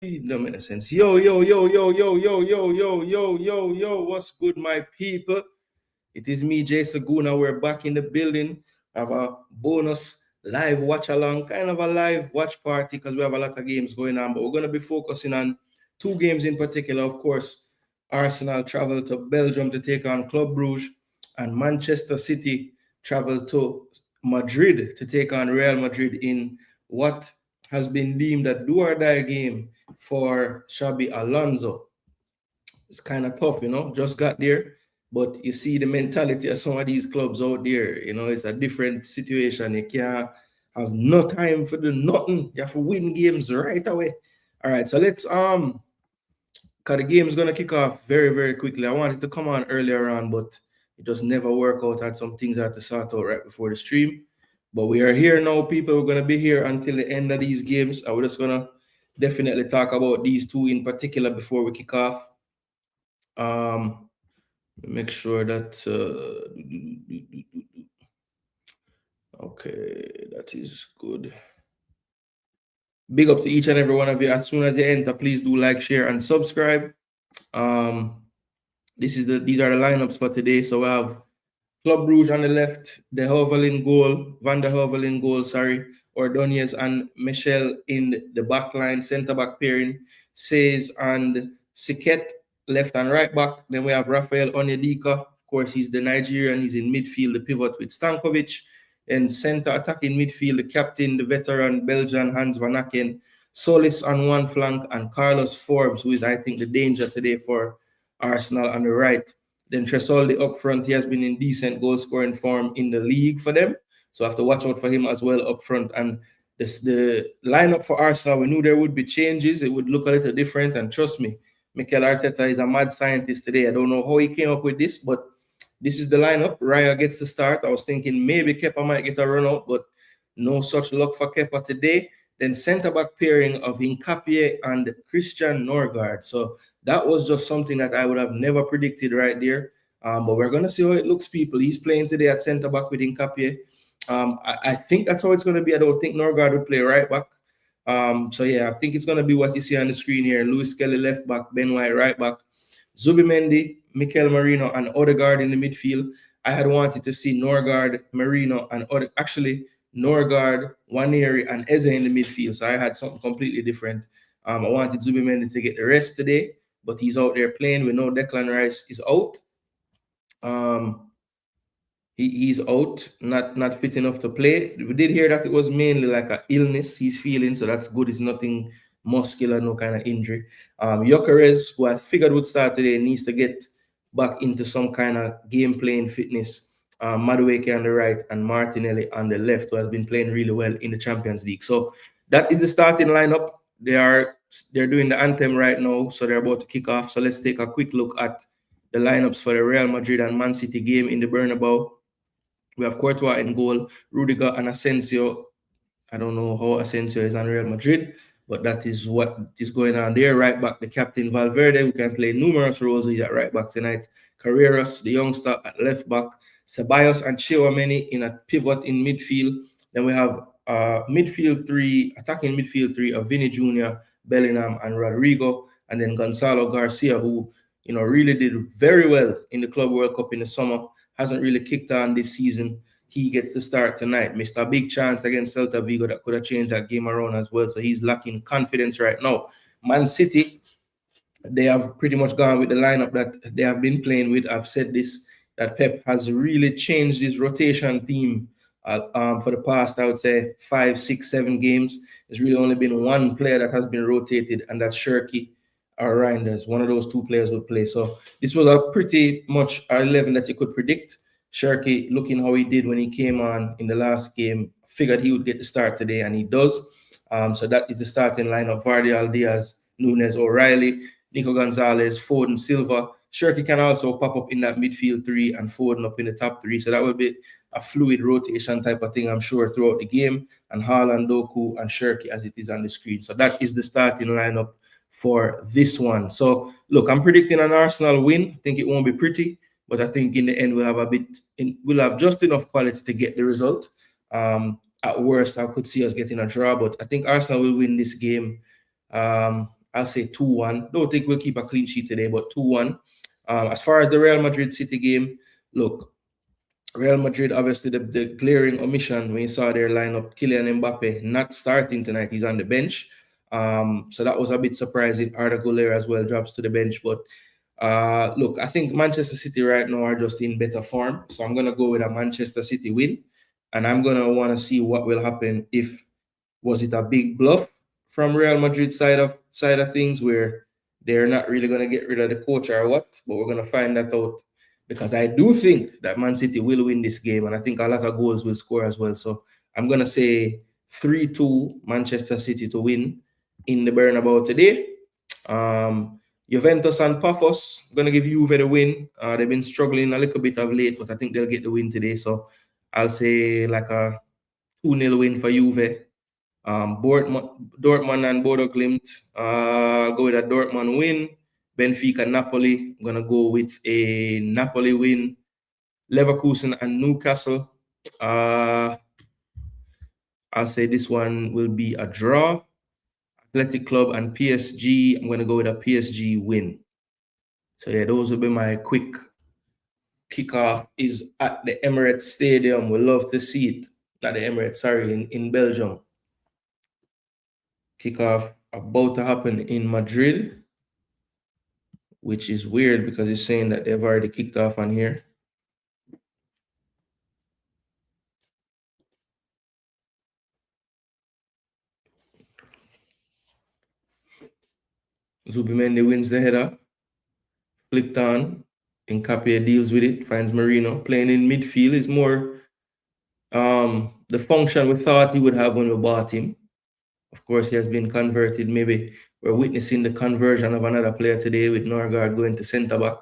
No make no sense. Yo, what's good, my people? It is me, Jason Gooner. We're back in the building. I have a bonus live watch along, kind of a live watch party because we have a lot of games going on, but we're going to be focusing on two games in particular. Of course, Arsenal travel to Belgium to take on Club Brugge, and Manchester City travel to Madrid to take on Real Madrid in what has been deemed a do or die game for Xabi Alonso. It's kind of tough, just got there. But you see the mentality of some of these clubs out there, it's a different situation. You can't have no time for the nothing. You have to win games right away. All right, so let's because the game is gonna kick off very, very quickly. I wanted to come on earlier on, but it just never work out. I had some things I had to sort out right before the stream. But we are here now, people. We're gonna be here until the end of these games. I was just gonna definitely talk about these two in particular before we kick off. Make sure that okay, that is good. Big up to each and every one of you. As soon as you enter, please do like, share, and subscribe. These are the lineups for today. So we have Club Brugge on the left, Van der Heuvel in goal, Ordonez and Michel in the back line, centre back pairing, Says and Siket, left and right back. Then we have Rafael Onyedika. Of course, he's the Nigerian. He's in midfield, the pivot with Stankovic. And center attacking midfield, the captain, the veteran Belgian Hans Van Aken. Solis on one flank, and Carlos Forbes, who is, I think, the danger today for Arsenal on the right. Then Tresoldi up front. He has been in decent goal-scoring form in the league for them. So I have to watch out for him as well up front. And the lineup for Arsenal, we knew there would be changes. It would look a little different. And trust me, Mikel Arteta is a mad scientist today. I don't know how he came up with this, but this is the lineup. Raya gets the start. I was thinking maybe Kepa might get a run out, but no such luck for Kepa today. Then centre-back pairing of Hincapié and Christian Norgard. So that was just something that I would have never predicted right there. But we're going to see how it looks, people. He's playing today at centre-back with Hincapié. I think that's how it's going to be. I don't think Norgard would play right back. So yeah, I think it's going to be what you see on the screen here. Lewis Kelly left back, Ben White right back, Zubimendi, Mikel Merino, and Odegaard in the midfield. I had wanted to see Norgard, Merino, and Norgard, Waneri, and Eze in the midfield. So I had something completely different. I wanted Zubimendi to get the rest today, but he's out there playing. We know Declan Rice is out. He's out, not fit enough to play. We did hear that it was mainly like an illness he's feeling, so that's good. It's nothing muscular, no kind of injury. Gyökeres, who I figured would start today, needs to get back into some kind of game playing fitness. Madueke on the right and Martinelli on the left, who has been playing really well in the Champions League. So that is the starting lineup. They're doing the anthem right now, so they're about to kick off. So let's take a quick look at the lineups for the Real Madrid and Man City game in the Bernebeau. We have Courtois in goal, Rudiger and Asensio. I don't know how Asensio is on Real Madrid, but that is what is going on there. Right back, the captain Valverde, who can play numerous roles. He's at right back tonight. Carreras, the youngster, at left back. Ceballos and Tchouaméni in a pivot in midfield. Then we have attacking midfield three of Vinny Jr., Bellingham, and Rodrigo. And then Gonzalo Garcia, who really did very well in the Club World Cup in the summer. Hasn't really kicked on this season. He gets to start tonight. Missed a big chance against Celta Vigo that could have changed that game around as well. So he's lacking confidence right now. Man City, they have pretty much gone with the lineup that they have been playing with. I've said this, that Pep has really changed his rotation theme for the past, I would say, 5, 6, 7 games. There's really only been one player that has been rotated, and that's Cherki or Reinders. One of those two players would play. So this was a pretty much 11 that you could predict. Cherki, looking how he did when he came on in the last game, figured he would get the start today, and he does. So that is the starting lineup: Vardy, Diaz, Nunes, O'Reilly, Nico Gonzalez, Foden, Silva. Cherki can also pop up in that midfield three and Foden up in the top three. So that will be a fluid rotation type of thing, I'm sure, throughout the game. And Haaland, Doku, and Cherki as it is on the screen. So that is the starting lineup for this one. So look, I'm predicting an Arsenal win. I think it won't be pretty, but I think in the end we'll have just enough quality to get the result. At worst, I could see us getting a draw, but I think Arsenal will win this game. I I'll say 2-1. Don't think we'll keep a clean sheet today, but 2-1. As far as the Real Madrid City game, look, Real Madrid, obviously, the glaring omission when you saw their lineup, Kylian Mbappe not starting tonight. He's on the bench. So that was a bit surprising. Arda Güler as well drops to the bench. But look, I think Manchester City right now are just in better form. So I'm going to go with a Manchester City win. And I'm going to want to see what will happen if, was it a big bluff from Real Madrid side of things where they're not really going to get rid of the coach or what? But we're going to find that out, because I do think that Man City will win this game, and I think a lot of goals will score as well. So I'm going to say 3-2 Manchester City to win in the Bernebeau today. Juventus and Pafos, going to give Juve the win. They've been struggling a little bit of late, but I think they'll get the win today. So I'll say like a 2-0 win for Juve. Dortmund and Bodo Glimt, I'll go with a Dortmund win. Benfica, Napoli, I'm going to go with a Napoli win. Leverkusen and Newcastle, I'll say this one will be a draw. Athletic Club and PSG, I'm going to go with a PSG win. So yeah, those will be my quick kickoff. Is at the Emirates Stadium. We love to see it. Not the Emirates, sorry, in Belgium. Kickoff about to happen in Madrid, which is weird because it's saying that they've already kicked off on here. Zubimendi wins the header, flicked on, Nkapie deals with it, finds Marino. Playing in midfield is more the function we thought he would have when we bought him. Of course, he has been converted. Maybe we're witnessing the conversion of another player today with Norgard going to centre-back.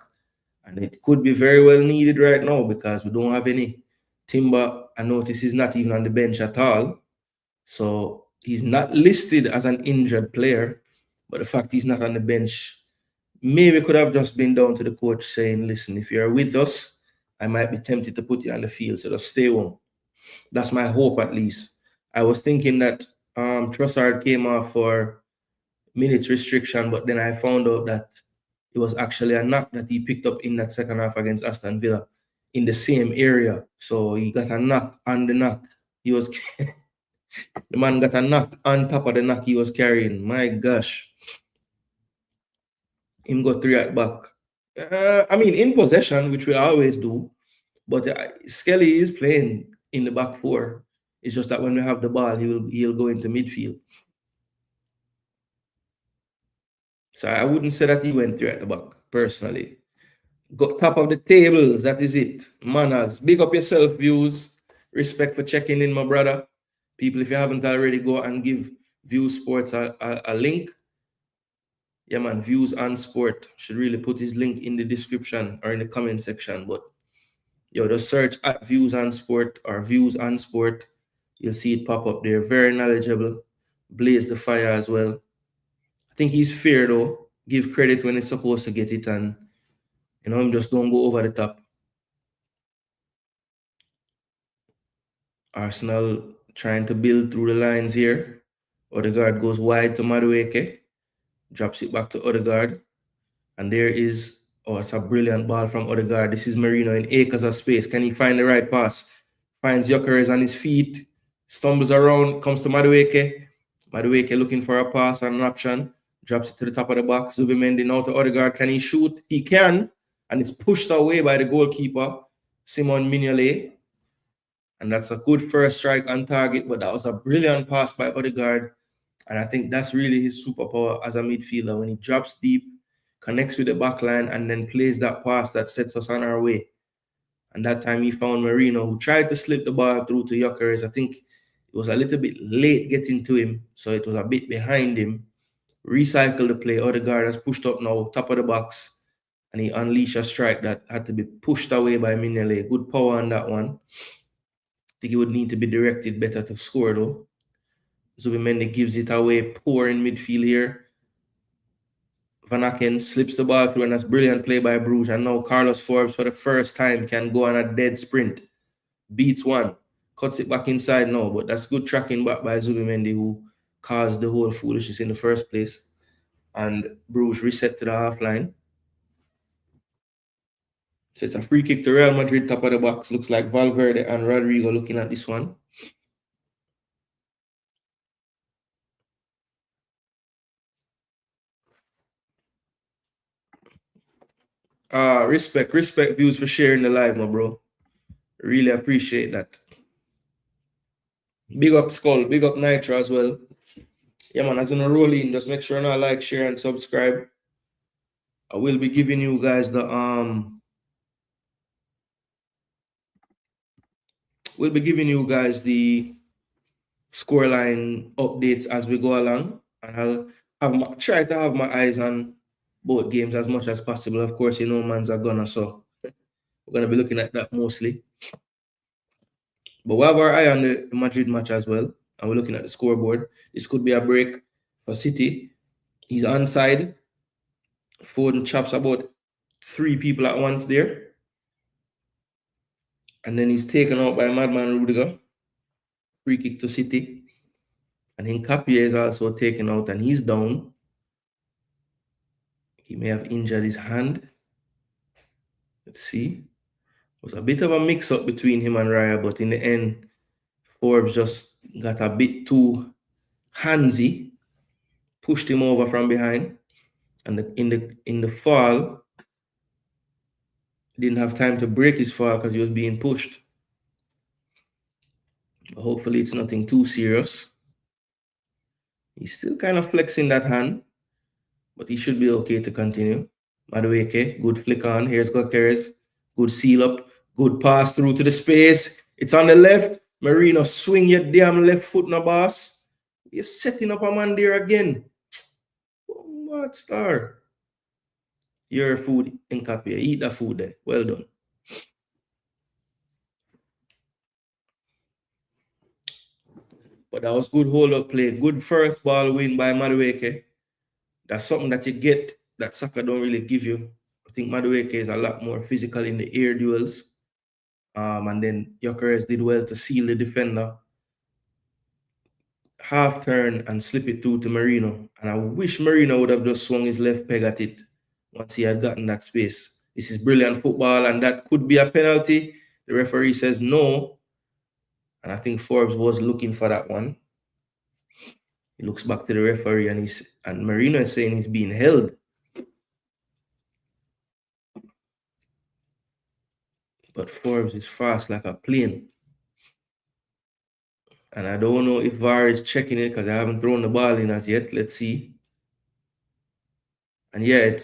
And it could be very well needed right now because we don't have any. Timber, I notice he's not even on the bench at all. So he's not listed as an injured player. But the fact he's not on the bench maybe could have just been down to the coach saying, listen, if you're with us, I might be tempted to put you on the field. So just stay home. That's my hope, at least. I was thinking that Trossard came off for minutes restriction, but then I found out that it was actually a knock that he picked up in that second half against Aston Villa in the same area. So he got a knock on the knock. He was the man got a knock on top of the knock he was carrying. My gosh. Him got 3 at back. I mean, in possession, which we always do, but Skelly is playing in the back 4. It's just that when we have the ball, he'll go into midfield. So I wouldn't say that he went 3 at the back, personally. Got top of the tables, that is it. Manners. Big up yourself, Views. Respect for checking in, my brother. People, if you haven't already, go and give Views Sports a link. Yeah, man, Views on Sport. Should really put his link in the description or in the comment section. But yo, just search at Views on Sport or Views on Sport. You'll see it pop up there. Very knowledgeable. Blaze the fire as well. I think he's fair, though. Give credit when he's supposed to get it, and him just don't go over the top. Arsenal trying to build through the lines here. Odegaard goes wide to Madueke. Drops it back to Odegaard. And there is, it's a brilliant ball from Odegaard. This is Marino in acres of space. Can he find the right pass? Finds Gyökeres on his feet. Stumbles around, comes to Madueke. Madueke looking for a pass and an option. Drops it to the top of the box. Zubimendi now to Odegaard. Can he shoot? He can. And it's pushed away by the goalkeeper, Simon Mignolet. And that's a good first strike on target, but that was a brilliant pass by Odegaard. And I think that's really his superpower as a midfielder. When he drops deep, connects with the back line, and then plays that pass that sets us on our way. And that time he found Marino, who tried to slip the ball through to Gyökeres. I think it was a little bit late getting to him, so it was a bit behind him. Recycle the play. Odegaard has pushed up now, top of the box, and he unleashed a strike that had to be pushed away by Mignolet. Good power on that one. I think he would need to be directed better to score, though. Zubimendi gives it away, poor in midfield here. Van Aken slips the ball through, and that's brilliant play by Brugge. And now Carlos Forbes, for the first time, can go on a dead sprint. Beats one. Cuts it back inside now, but that's good tracking back by Zubimendi, who caused the whole foolishness in the first place. and Bruges reset to the half line. So it's a free kick to Real Madrid, top of the box. Looks like Valverde and Rodrigo looking at this one. Respect views for sharing the live, my bro. Really appreciate that. Big up Skull, big up Nitro as well. Yeah, man, as you roll in, just make sure you like, share, and subscribe. I will be giving you guys the scoreline updates as we go along, and I'll try to have my eyes on both games as much as possible. Of course, you know, man's a gunner, so we're gonna be looking at that mostly. But we have our eye on the Madrid match as well, and we're looking at the scoreboard. This could be a break for City. He's onside. Foden chops about 3 people at once there. And then he's taken out by Madman Rudiger. Free kick to City. And then Capia is also taken out and he's down. He may have injured his hand. Let's see. It was a bit of a mix-up between him and Raya, but in the end, Forbes just got a bit too handsy, pushed him over from behind, and in the fall, didn't have time to break his fall because he was being pushed. But hopefully it's nothing too serious. He's still kind of flexing that hand, but he should be okay to continue. Madueke, good flick on. Here's Gokeres. Good seal up. Good pass through to the space. It's on the left. Marino, swing your damn left foot, no boss. You're setting up a man there again. What star? Your food in Capia. Eat that food there. Well done. But that was good hold-up play. Good first ball win by Madueke. That's something that you get that soccer don't really give you. I think Madueke is a lot more physical in the air duels. And then Gyökeres did well to seal the defender. Half turn and slip it through to Marino. And I wish Marino would have just swung his left peg at it once he had gotten that space. This is brilliant football, and that could be a penalty. The referee says no. And I think Forbes was looking for that one. He looks back to the referee and Marino is saying he's being held. But Forbes is fast like a plane. And I don't know if VAR is checking it because I haven't thrown the ball in as yet. Let's see. And yeah,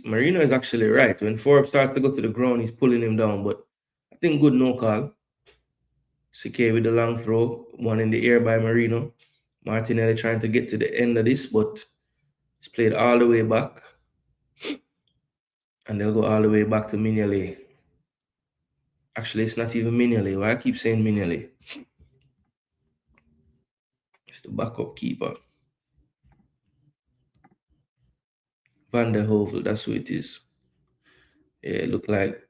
Marino is actually right. When Forbes starts to go to the ground, he's pulling him down. But I think good no call. CK with the long throw. One in the air by Marino. Martinelli trying to get to the end of this, but it's played all the way back. And they'll go all the way back to Mignolet. Actually, it's not even Mignolet. Why I keep saying Mignolet? It's the backup keeper. Van der Hovel, that's who it is. Yeah, it looked like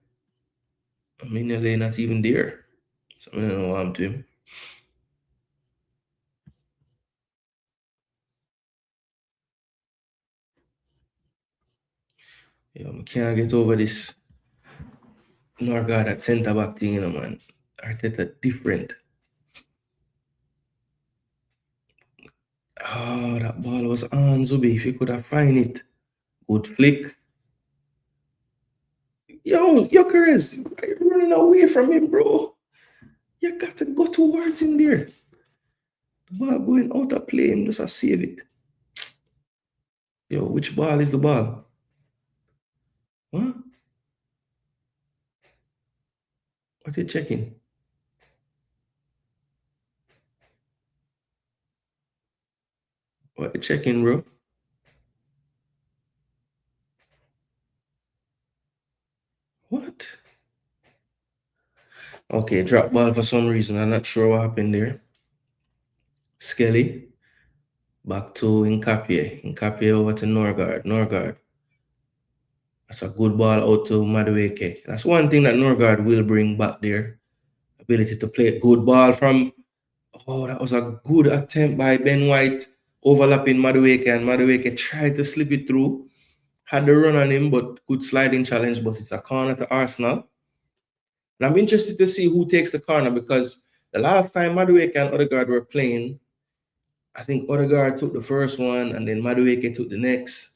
Mignolet not even there. So I don't know what I'm doing. Yeah, I can't get over this Norgard at centre back thing, you know, man. Arteta different. Oh, that ball was on Zubi. If you could have find it. Good flick. Yo, Gyökeres, why are you running away from him, bro? You got to go towards him there. The ball going out of play, him just a save it. Yo, which ball is the ball? Huh? What are you checking? What are you checking, bro? What? Okay, drop ball for some reason. I'm not sure what happened there. Skelly. Back to Nkapie. Nkapie over to Norgard. Norgard. That's a good ball out to Madueke. That's one thing that Norgard will bring back there. Ability to play a good ball from... Oh, that was a good attempt by Ben White. overlapping Madueke, and Madueke tried to slip it through. Had the run on him, but good sliding challenge, but it's a corner to Arsenal. And I'm interested to see who takes the corner, because the last time Madueke and Odegaard were playing, I think Odegaard took the first one and then Madueke took the next.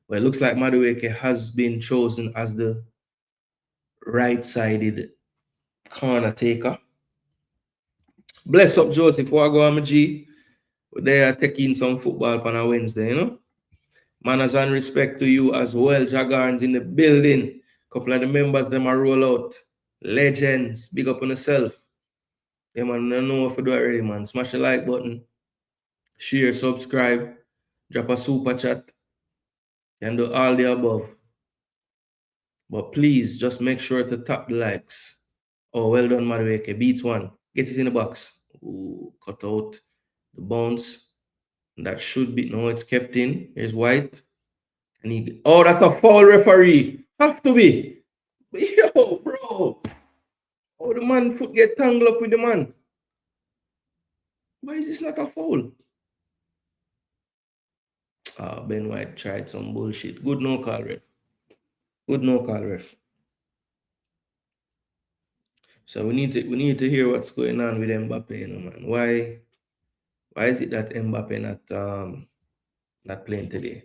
But it looks like Madueke has been chosen as the right-sided corner taker. Bless up, Joseph. What go on, my G? They are taking some football on a Wednesday, you know? Manners and respect to you as well. Jagarns in the building. Couple of the members, them are roll out. Legends. Big up on yourself. Yeah, man, I don't know what to do already, man. Smash the like button. Share, subscribe. Drop a super chat. And do all the above. But please, just make sure to tap the likes. Oh, well done, Madueke. Beats one. Get it in the box. Ooh, cut out the bounce. That should be, no, it's kept in. Here's White. And he, oh, that's a foul, referee. Have to be. Yo, bro. Oh, the man foot get tangled up with the man. Why is this not a foul? Ben White tried some bullshit. Good no call, ref. Good no call, ref. So we need to hear what's going on with Mbappe, you know, man. Why is it that Mbappe not playing today?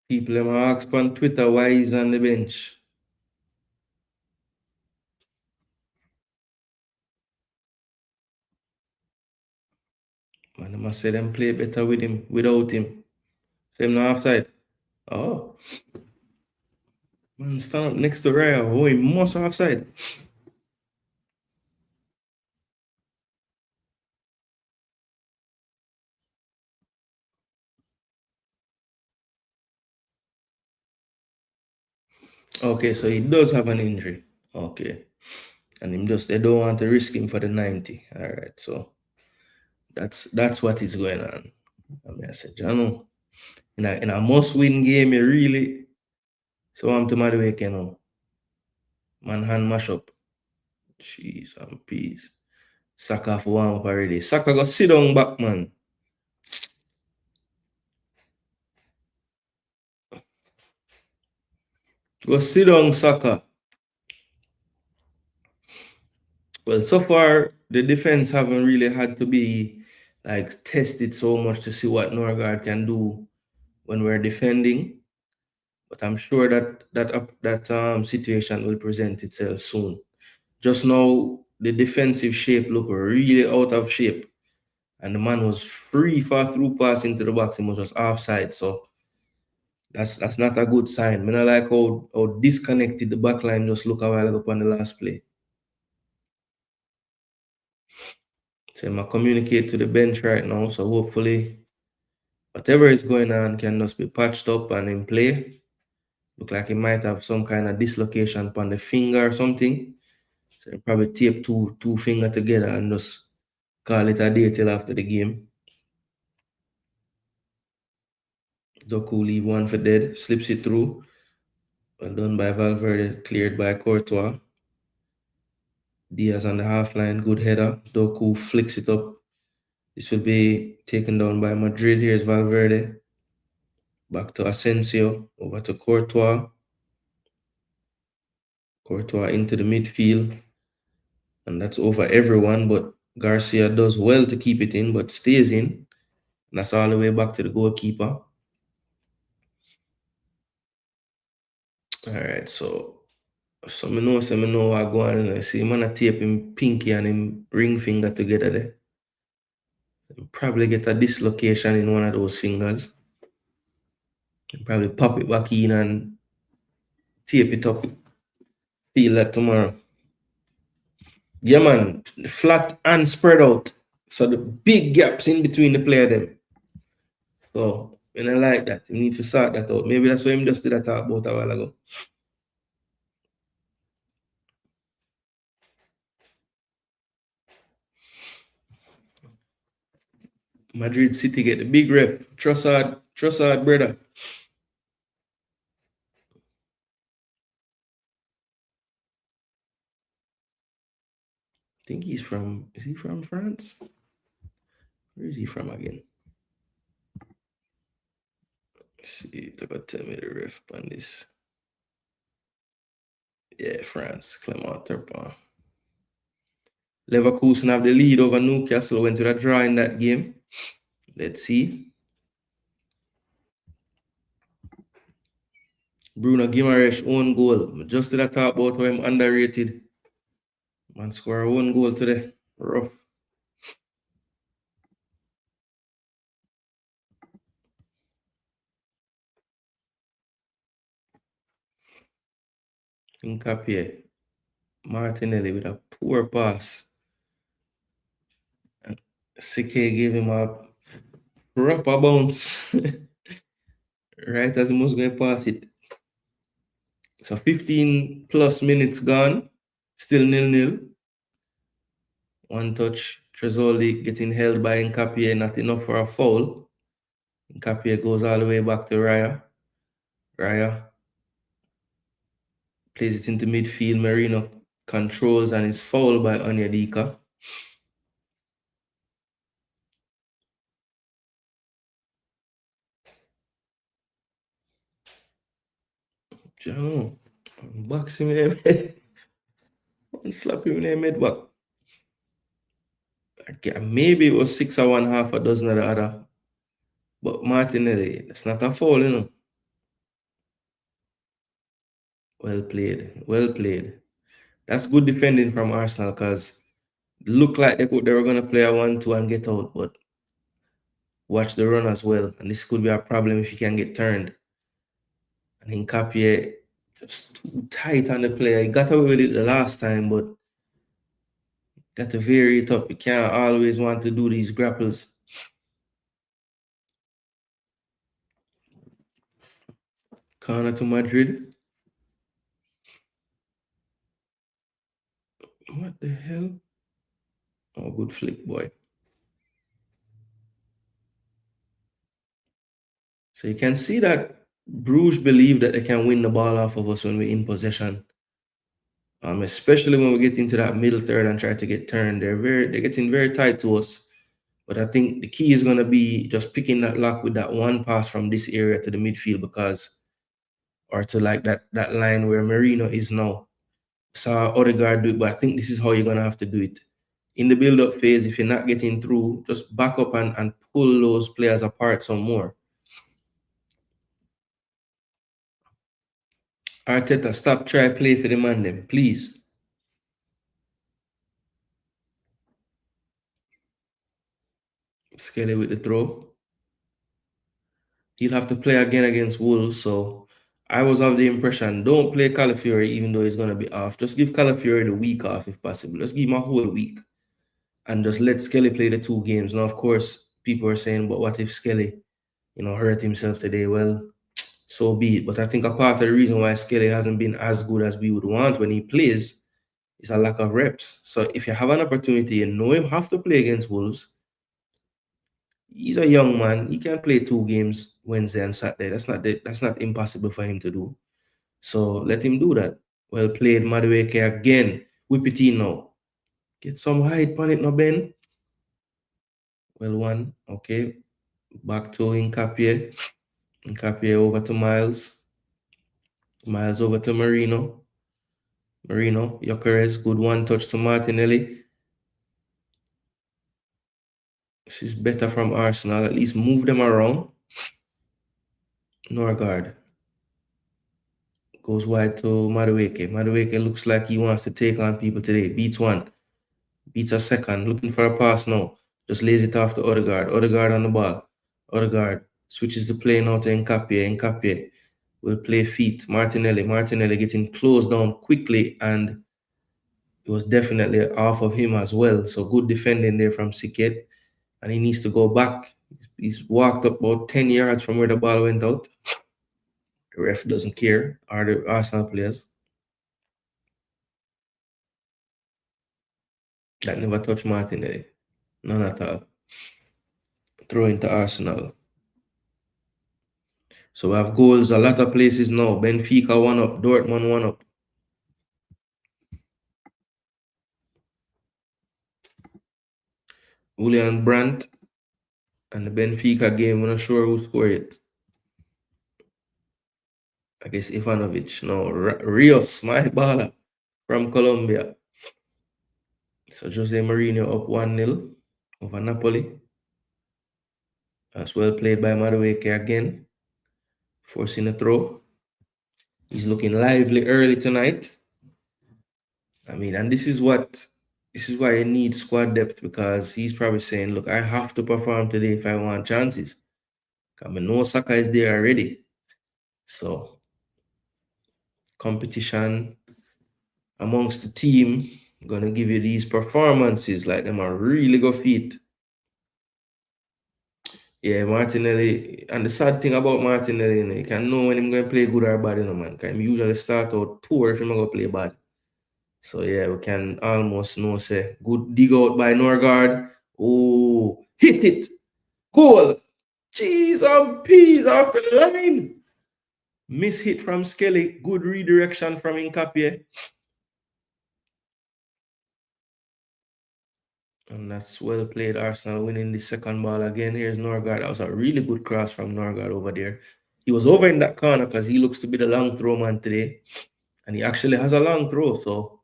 People them ask on Twitter why he's on the bench. Man, I must say them play better with him, without him. Same no offside. Oh. Man, stand up next to Raya. Oh, he must offside. Okay, so he does have an injury. Okay. And they don't want to risk him for the 90. All right, so that's what is going on. I mean, I said, you know, in a must-win game, you really so I'm to Madueke, you know. Man hand mash up. Jeez and peace. Saka for one up already. Saka go sit down back, man. Go sit down, Saka. Well, so far the defense haven't really had to be like tested so much to see what Norgard can do when we're defending. But I'm sure that situation will present itself soon. Just now, the defensive shape looked really out of shape, and the man was free for a through pass into the box. He was just offside, so that's not a good sign. I like how disconnected the back line just look a while ago on the last play. So I'm communicate to the bench right now, so hopefully whatever is going on can just be patched up and in play. Look like he might have some kind of dislocation upon the finger or something. So probably tape two finger together and just call it a day till after the game. Doku leave one for dead, slips it through. Well done by Valverde, cleared by Courtois. Diaz on the half line, good header. Doku flicks it up. This will be taken down by Madrid. Here's Valverde. Back to Asensio, over to Courtois. Courtois into the midfield. And that's over everyone, but Garcia does well to keep it in, but stays in. And that's all the way back to the goalkeeper. All right, so So I know what go on. I see him on a tape him pinky and him ring finger together there. Probably get a dislocation in one of those fingers. Probably pop it back in and tape it up. Feel that tomorrow. Yeah, man. Flat and spread out. So the big gaps in between the player them. So when I like that, you need to sort that out. Maybe that's why him just did that talk about a while ago. Madrid City get the big ref. Trossard, brother. I think is he from France? Where is he from again? Let's see, tell me the ref on this. Yeah, France, Clement Turpin. Leverkusen have the lead over Newcastle, went to the draw in that game. Let's see. Bruno Guimaraes own goal. Just did I talk about how I'm underrated. Man score one goal today. Rough. Nkapie. Martinelli with a poor pass. CK gave him a proper bounce. Right as he was going to pass it. So 15 plus minutes gone. Still 0-0. One touch. Trezzoli getting held by Nkapie, not enough for a foul. Nkapie goes all the way back to Raya. Raya plays it into midfield. Merino controls and is fouled by Onyedika. Jano, box him in the head. Slap him in the head back. Maybe it was 6 or 1/2 a dozen of the other. But Martinelli, that's not a foul, you know. Well played. Well played. That's good defending from Arsenal because looked like they were going to play a 1-2 and get out, but watch the run as well. And this could be a problem if you can get turned. And Nkapie just too tight on the player. He got away with it the last time, but got to vary it up. You can't always want to do these grapples. Corner to Madrid. What the hell? Oh, good flick, boy. So you can see that Bruges believe that they can win the ball off of us when we're in possession. Especially when we get into that middle third and try to get turned. They're getting very tight to us. But I think the key is gonna be just picking that lock with that one pass from this area to the midfield or to like that line where Merino is now. Saw Odegaard do it, but I think this is how you're gonna have to do it. In the build-up phase, if you're not getting through, just back up and pull those players apart some more. Arteta, stop try play for the man them, please. Skelly with the throw. He'll have to play again against Wolves, so I was of the impression, don't play Calafiori even though he's going to be off. Just give Calafiori the week off if possible. Just give him a whole week and just let Skelly play the 2 games. Now, of course, people are saying, but what if Skelly, hurt himself today? Well, so be it. But I think a part of the reason why Skelly hasn't been as good as we would want when he plays is a lack of reps. So if you have an opportunity and know him have to play against Wolves, he's a young man. He can play 2 games Wednesday and Saturday. That's not impossible for him to do. So let him do that. Well played, Madueke again. Whip it in now. Get some height on it, no Ben. Well one. Okay. Back to Nkapie. Nkapie over to Miles. Miles over to Merino. Merino, Gyökeres, good one touch to Martinelli. This is better from Arsenal. At least move them around. Norgard. Goes wide to Madueke. Madueke looks like he wants to take on people today. Beats one. Beats a second. Looking for a pass now. Just lays it off to Odegaard. Odegaard on the ball. Odegaard switches the play now to Nkapie. Nkapie will play feet. Martinelli. Martinelli getting closed down quickly, and it was definitely off of him as well. So good defending there from Siket. And he needs to go back. He's walked up about 10 yards from where the ball went out. The ref doesn't care, or the Arsenal players. That never touched Martinelli. None at all. Throw into Arsenal. So we have goals a lot of places now. Benfica 1-up, Dortmund 1-up. Julian Brandt and the Benfica game, we're not sure who scored it. I guess Ivanovic. No, Rios, my baller from Colombia. So Jose Mourinho up 1-0 over Napoli. That's well played by Madueke again, forcing a throw. He's looking lively early tonight. I mean, and this is why you need squad depth, because he's probably saying, look, I have to perform today if I want chances. I mean, no Saka is there already. So competition amongst the team gonna give you these performances, like them are really go feet. Yeah, Martinelli, and the sad thing about Martinelli, you can know when he's going to play good or bad, man. Because he usually start out poor if he's going to play bad. So yeah, we can almost know, say, good dig out by Norgard. Oh, hit it. Goal. Cheese and peas off the line. Miss hit from Skelly. Good redirection from Nkapie. And that's well played. Arsenal winning the second ball again. Here's Norgard. That was a really good cross from Norgard over there. He was over in that corner because he looks to be the long throw man today. And he actually has a long throw. So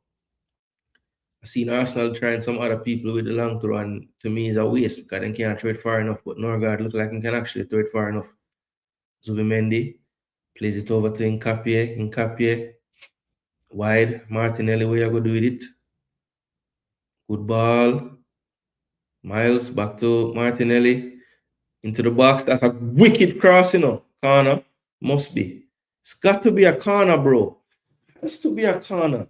I've seen Arsenal trying some other people with the long throw, and to me, it's a waste because they can't throw it far enough. But Norgard looks like he can actually throw it far enough. Zubimendi plays it over to Nkapie. Nkapie wide. Martinelli, what you going to do with it? Good ball. Miles back to Martinelli. Into the box. That's a wicked cross, Corner. Must be. It's got to be a corner, bro. It has to be a corner.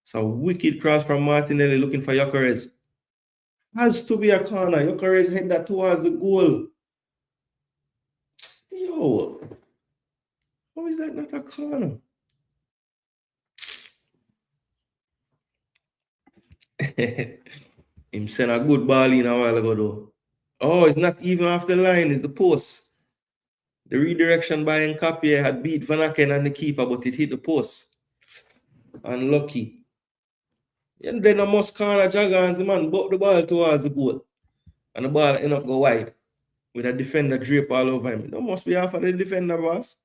It's a wicked cross from Martinelli looking for Gyökeres. Has to be a corner. Gyökeres head that towards the goal. Yo. How is that not a corner? Him sent a good ball in a while ago, though. Oh, it's not even off the line. It's the post. The redirection by Nkapie had beat Van Aken and the keeper, but it hit the post. Unlucky. And then I must corner Jagans, man, but the ball towards the goal. And the ball end up go wide. With a defender drape all over him. That must be half of the defender, boss.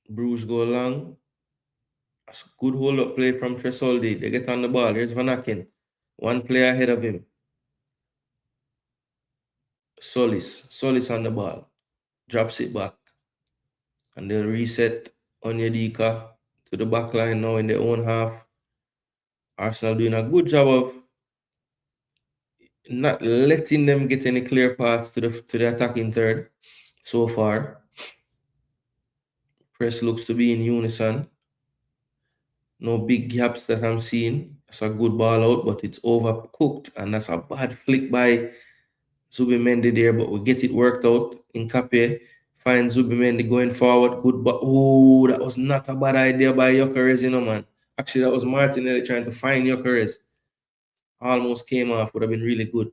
Bruges go long. That's a good hold-up play from Tresoldi. They get on the ball. Here's Van Aken. One player ahead of him. Solis on the ball. Drops it back. And they'll reset Onyedika to the back line now in their own half. Arsenal doing a good job of not letting them get any clear paths to the attacking third so far. Press looks to be in unison. No big gaps that I'm seeing. It's a good ball out, but it's overcooked, and that's a bad flick by Zubimendi there, but we get it worked out. Nkapie finds Zubimendi going forward. Good, but oh, that was not a bad idea by Gyökeres, man. Actually, that was Martinelli trying to find Gyökeres. Almost came off, would have been really good.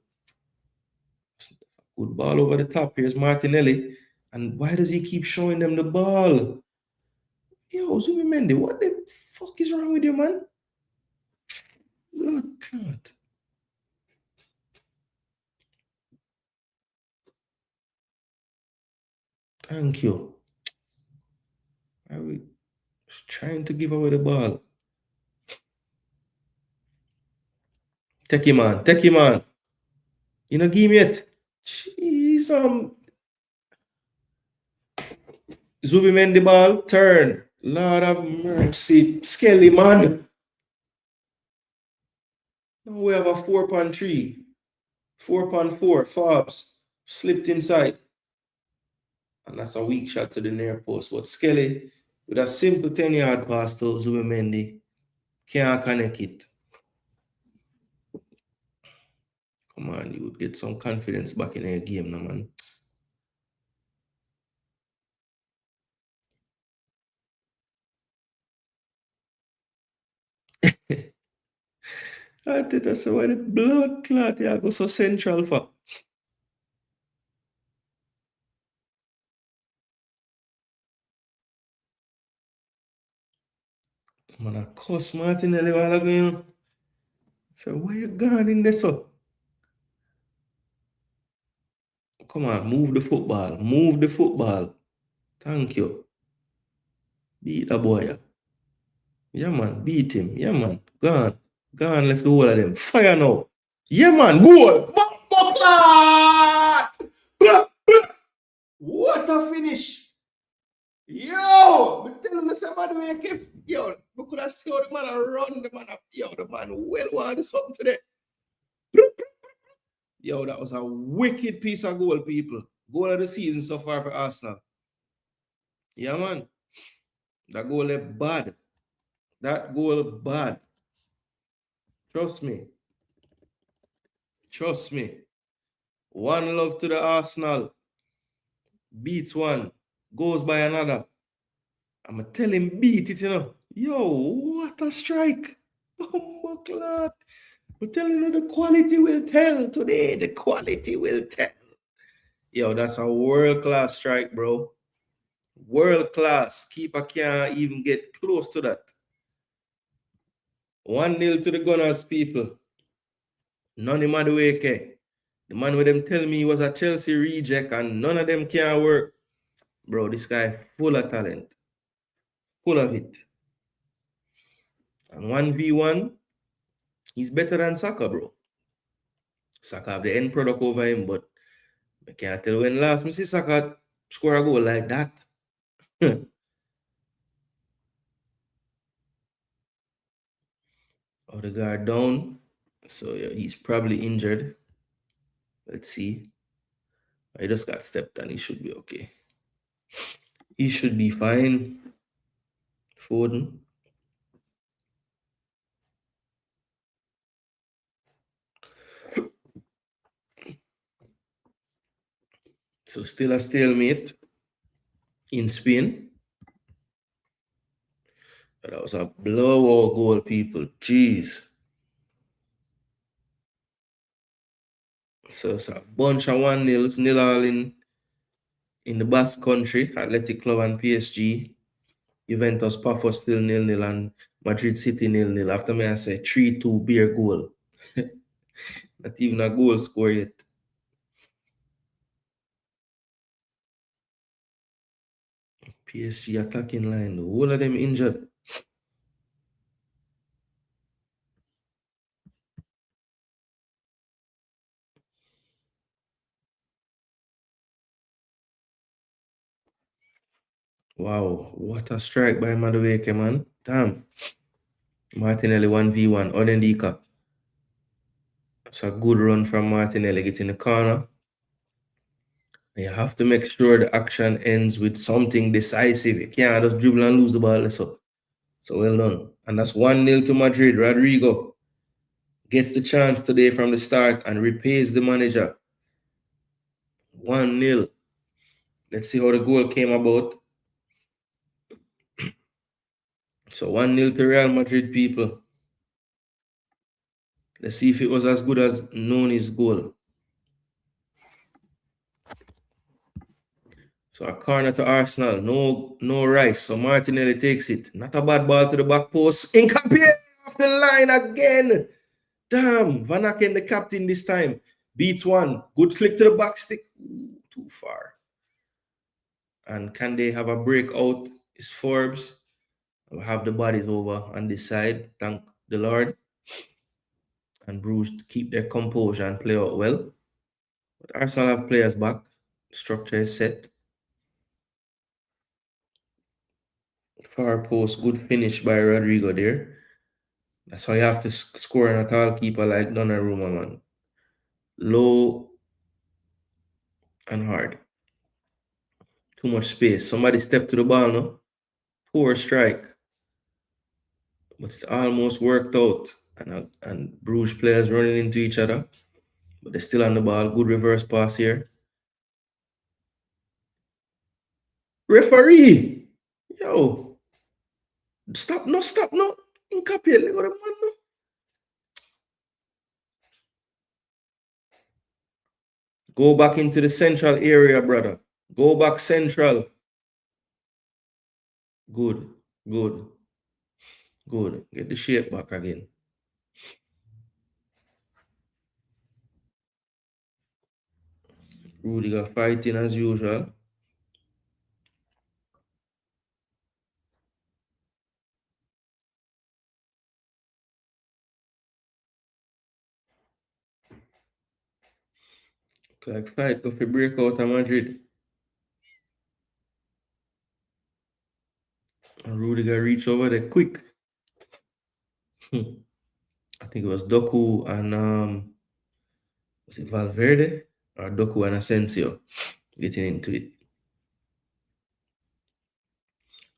Good ball over the top. Here's Martinelli. And why does he keep showing them the ball? Yo, Zubimendi, what the fuck is wrong with you, man? Lord God. Thank you. Are we trying to give away the ball? Take him on. Take him on. You know, give me it. Jeez, Zubimendi ball, turn. Lord of mercy. Skelly, man. Now we have a 4.3. 4.4. Forbes. Slipped inside. And that's a weak shot to the near post. But Skelly, with a simple 10-yard pass to Zubimendi, can't connect it. Come on, you would get some confidence back in the game now, man. I think that's why the blood clot yeah go so central for. Man, I cuss Martinelli while ago, you know. So where you gone in this up? Come on, move the football. Move the football. Thank you. Beat the boy. Yeah, man. Beat him. Yeah, man. Gone. Gone, left the whole of them. Fire now. Yeah, man. Goal. What a finish. Yo, I'm telling you, somebody make it. Yo, we could have seen the man run the man up. Yo, the man well wanted something today. Yo, that was a wicked piece of goal, people. Goal of the season so far for Arsenal. Yeah, man. That goal is bad. That goal bad. Trust me. Trust me. One love to the Arsenal. Beats one. Goes by another. I'm going to tell him beat it, you know. Yo, what a strike. Oh, my God. I'm telling you, the quality will tell today. The quality will tell. Yo, that's a world-class strike, bro. World-class. Keeper can't even get close to that. 1-0 to the Gunners, people. None of Madueke. The man with them tell me he was a Chelsea reject and none of them can work. Bro, this guy full of talent. Full of it. And 1v1, he's better than Saka, bro. Saka have the end product over him, but I can't tell when last I see Saka score a goal like that. Odegaard down. So yeah, he's probably injured. Let's see. I just got stepped and he should be okay. He should be fine. Foden. So still a stalemate in Spain. But that was a blowout goal, people. Jeez. So it's a bunch of 1-0s, nil all in the Basque country, Athletic Club and PSG. Juventus Pafos still 0-0 and Madrid City 0-0. After me, I say 3-2 beer goal. Not even a goal score yet. PSG attacking line, all of them injured. Wow, what a strike by Madueke, man. Damn. Martinelli 1v1, Onendika. It's a good run from Martinelli, get in the corner. You have to make sure the action ends with something decisive. You can't just dribble and lose the ball. So well done. And that's 1-0 to Madrid. Rodrigo gets the chance today from the start and repays the manager. 1-0. Let's see how the goal came about. So 1-0 to Real Madrid, people. Let's see if it was as good as Noni's goal. So a corner to Arsenal. No Rice. So Martinelli takes it. Not a bad ball to the back post. Incapie off the line again. Damn. Van Aken, the captain this time. Beats one. Good flick to the back stick. Ooh, too far. And can they have a breakout? It's Forbes. We'll have the bodies over on this side. Thank the Lord. And Bruges to keep their composure and play out well. But Arsenal have players back. Structure is set. Far post, good finish by Rodrigo there. That's how you have to score on a tall keeper like Donnarumma, man. Low and hard. Too much space. Somebody step to the ball, no? Poor strike. But it almost worked out. And Bruges players running into each other. But they're still on the ball. Good reverse pass here. Referee! Yo! Stop, no, stop, no. Incapable. Let go the man, no. Go back into the central area, brother. Go back central. Good, good, good. Get the shape back again. Rudiger fighting as usual. Like fight go for break out of Madrid. And Rudiger reach over there quick. I think it was Doku and was it Valverde? Or Doku and Asensio getting into it.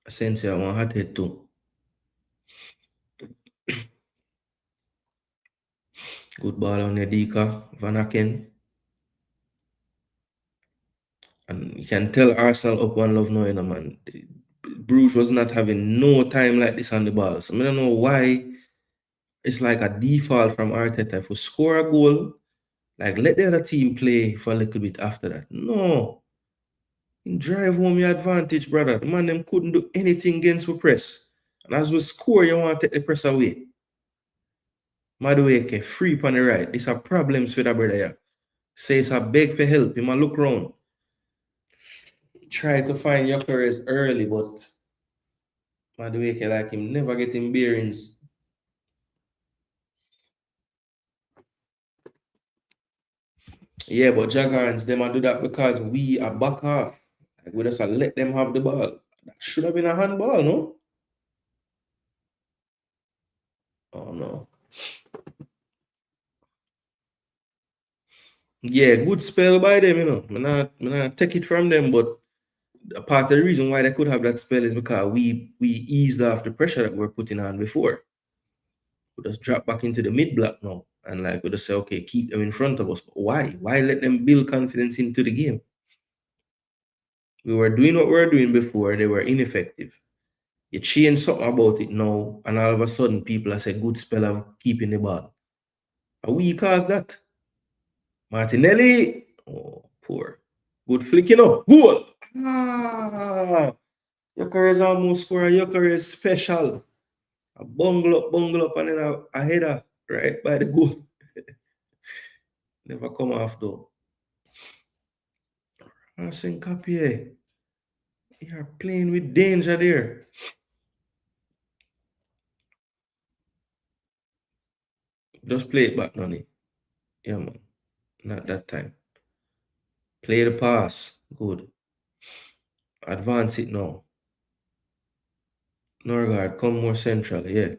Asensio one hot head too. Good ball on Nedika, Van Aken. And you can tell Arsenal up 1-0 now, you know, man. Bruges was not having no time like this on the ball. So I don't know why it's like a default from Arteta. If we score a goal, like let the other team play for a little bit after that. No. Drive home your advantage, brother. The man them couldn't do anything against the press. And as we score, you want to take the press away. Madueke, free on the right. These are problems with that brother here. Says I beg for help. He might look round. Try to find Gyökeres early, but Madueke like him never getting bearings. Yeah, but Jaguars, them do that because we are back off. Like we just let them have the ball. That should have been a handball, no? Oh no. Yeah, good spell by them, you know. I'm not take it from them, but a part of the reason why they could have that spell is because we eased off the pressure that we're putting on before. We just drop back into the mid block now. And like we just say, okay, keep them in front of us. But why? Why let them build confidence into the game? We were doing what we were doing before, they were ineffective. You change something about it now, and all of a sudden people are saying good spell of keeping the ball. Are we cause that? Martinelli. Oh, poor. Good flick, you know. Goal. Ah, Gyökeres almost score. Gyökeres special. A bungle up, and then a header right by the goal. Never come off though. Arsene Capier. You're playing with danger there. Just play it back, Nani. Yeah, man. Not that time. Play the pass. Good. Advance it now. Norgard, come more central. Yeah.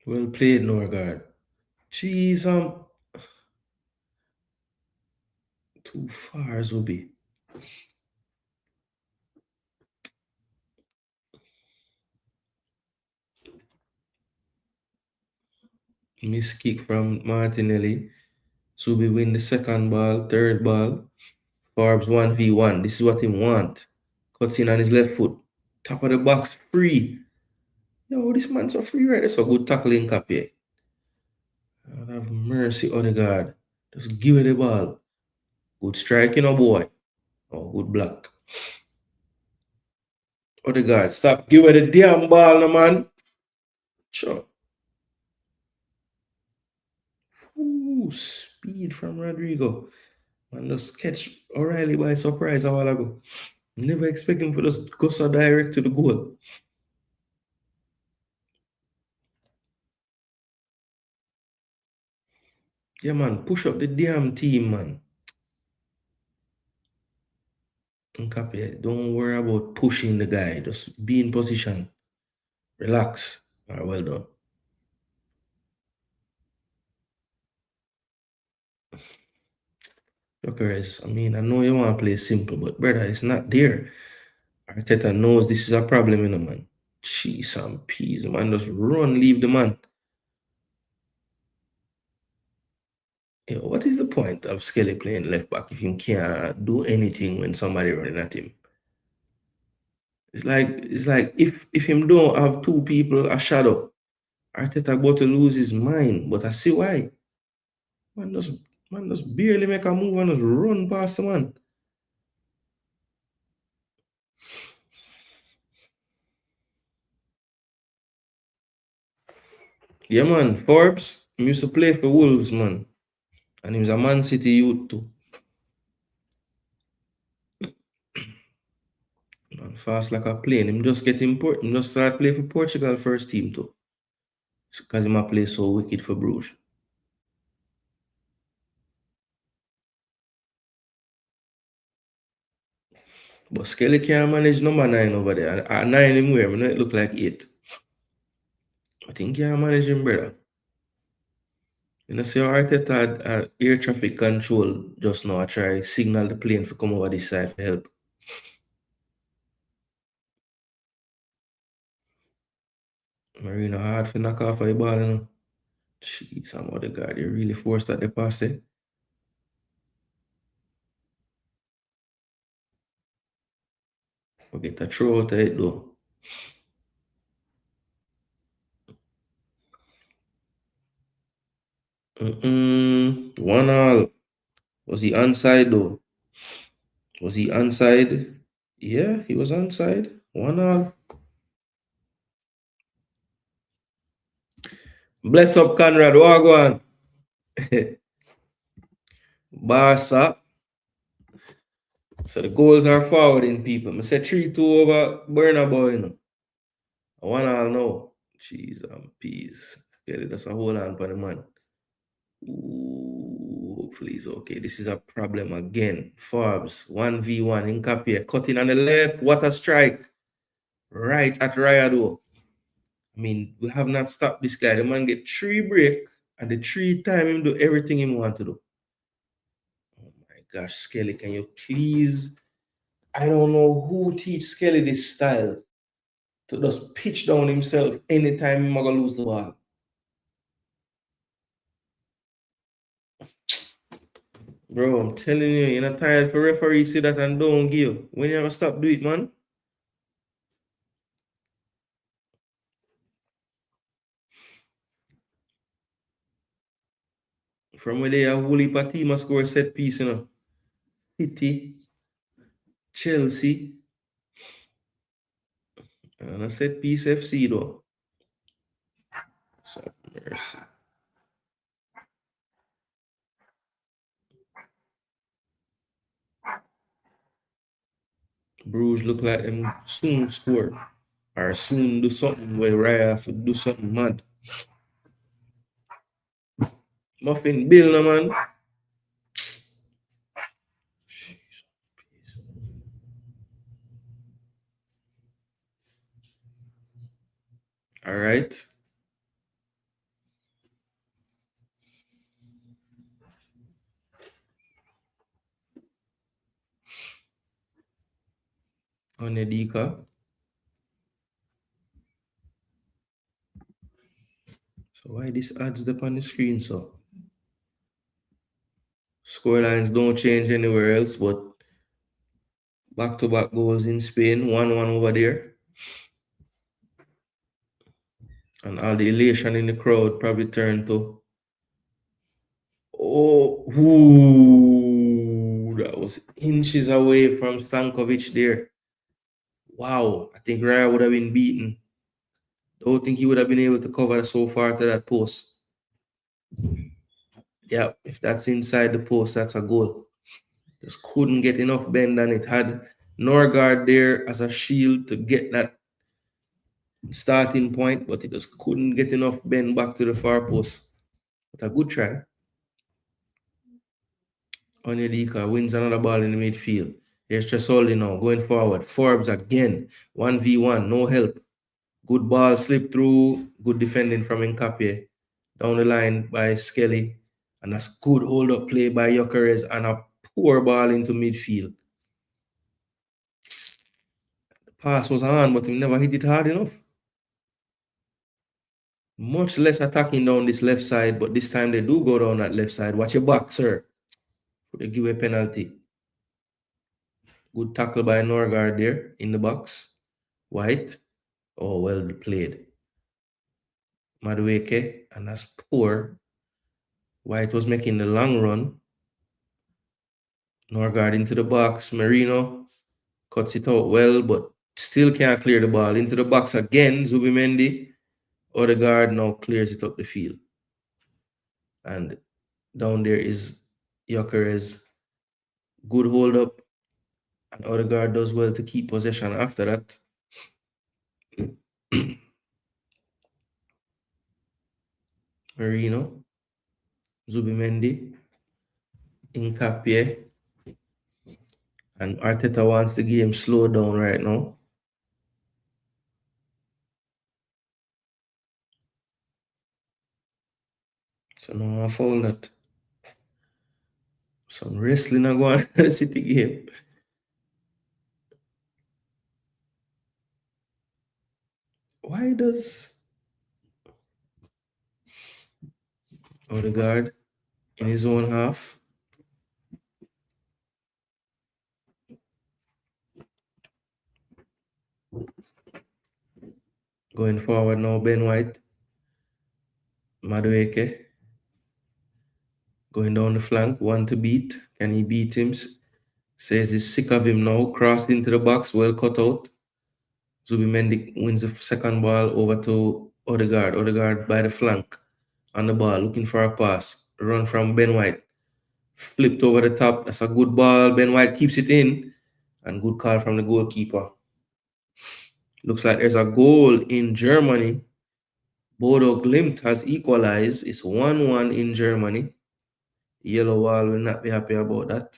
Well played, Norgard. Jeez, too far, Zubi. Miss kick from Martinelli. Zubi win the second ball, third ball. Forbes 1v1. This is what he want. Cuts in on his left foot. Top of the box, free. Yo, this man's so free right there. So good tackling, Capier. God have mercy, Odegaard. Just give it the ball. Good strike, you know, boy. Oh, good block. Odegaard, stop. Give it the damn ball, no, man. Sure. Ooh, speed from Rodrigo. Man, just catch O'Reilly by surprise a while ago. Never expect him to just go so direct to the goal. Yeah, man, push up the damn team, man. Copy. Don't worry about pushing the guy. Just be in position. Relax. All right, well done. Jokeres, I mean, I know you want to play simple, but brother, it's not there. Arteta knows this is a problem, you know, man. Cheese and peas, man. Just run, leave the man. Yo, what is the point of Skelly playing left back if he can't do anything when somebody running at him? It's like if him don't have two people a shadow, Arteta about to lose his mind. But I see why. Man just man just barely make a move and just run past the man. Yeah, man. Forbes, he used to play for Wolves, man. And he was a Man City youth too. Man, fast like a plane. Him just get import. Him just start play for Portugal first team too. Because him a play so wicked for Bruges. But Skelly can't manage number 9 over there. At 9 him wear, I know it look like 8. I think he can't manage him, brother. You know, see how Arteta had air traffic control just now. I try signal the plane for come over this side for help. Marino hard for knock off of the ball, you know. Jeez, some other guy, they really forced that they passed it. We'll get a throw out of it though. 1-1. Was he onside though? Was he onside? Yeah, he was onside. 1-1. Bless up, Conrad. Wagwan. Barca. So the goals are forwarding, people. I said 3-2 over Bernebeau, you know. 1-1 now. Jeez, peace. Get it. That's a whole on for the man. Ooh, hopefully it's okay. This is a problem again. Forbes, 1v1 in Capia. Cutting on the left. What a strike. Right at Rayado. I mean, we have not stopped this guy. The man get 3 break and the 3 time him do everything he want to do. Oh my gosh, Skelly, can you please? I don't know who teach Skelly this style to just pitch down himself anytime he's gonna lose the ball. Bro, I'm telling you, you're not tired for referee see that and don't give. When you ever stop do it, man? From where they have whole heap of team a score set piece, you know. City, Chelsea, and a set piece FC though. So mercy. Bruges look like them soon score or soon do something where Raya have to do something mad. Muffin Bill, no man. All right. Onedika. So why this adds up on the screen so? Scorelines don't change anywhere else, but back-to-back goals in Spain, 1-1 over there. And all the elation in the crowd probably turned to, oh, ooh, that was inches away from Stankovic there. Wow, I think Raya would have been beaten. Don't think he would have been able to cover so far to that post. Yeah, if that's inside the post, that's a goal. Just couldn't get enough bend, and it had Norgard there as a shield to get that starting point, but it just couldn't get enough bend back to the far post. But a good try. Onyedika wins another ball in the midfield. Here's Tresoldi now going forward. Forbes again. 1v1, no help. Good ball, slip through. Good defending from Nkapie. Down the line by Skelly. And that's good hold-up play by Gyökeres and a poor ball into midfield. The pass was on, but he never hit it hard enough. Much less attacking down this left side, but this time they do go down that left side. Watch your back, sir. They give a penalty. Good tackle by Norgard there in the box. White. Oh, well played. Madueke, and that's poor. White was making the long run. Norgard into the box. Merino cuts it out well, but still can't clear the ball. Into the box again, Zubimendi. Odegaard now clears it up the field. And down there is Gyökeres. Good hold up. And Odegaard does well to keep possession after that. Merino. Zubimendi. Nkapie. And Arteta wants the game slowed down right now. So now I foul that. Some wrestling are going on in the City game. Why does Odegaard in his own half? Going forward now, Ben White. Madueke. Going down the flank, one to beat. Can he beat him? Says he's sick of him now. Crossed into the box, well cut out. Zubimendi wins the second ball over to Odegaard. Odegaard by the flank on the ball, looking for a pass. Run from Ben White. Flipped over the top. That's a good ball. Ben White keeps it in. And good call from the goalkeeper. Looks like there's a goal in Germany. Bodo Glimt has equalized. It's 1-1 in Germany. Yellow Wall will not be happy about that.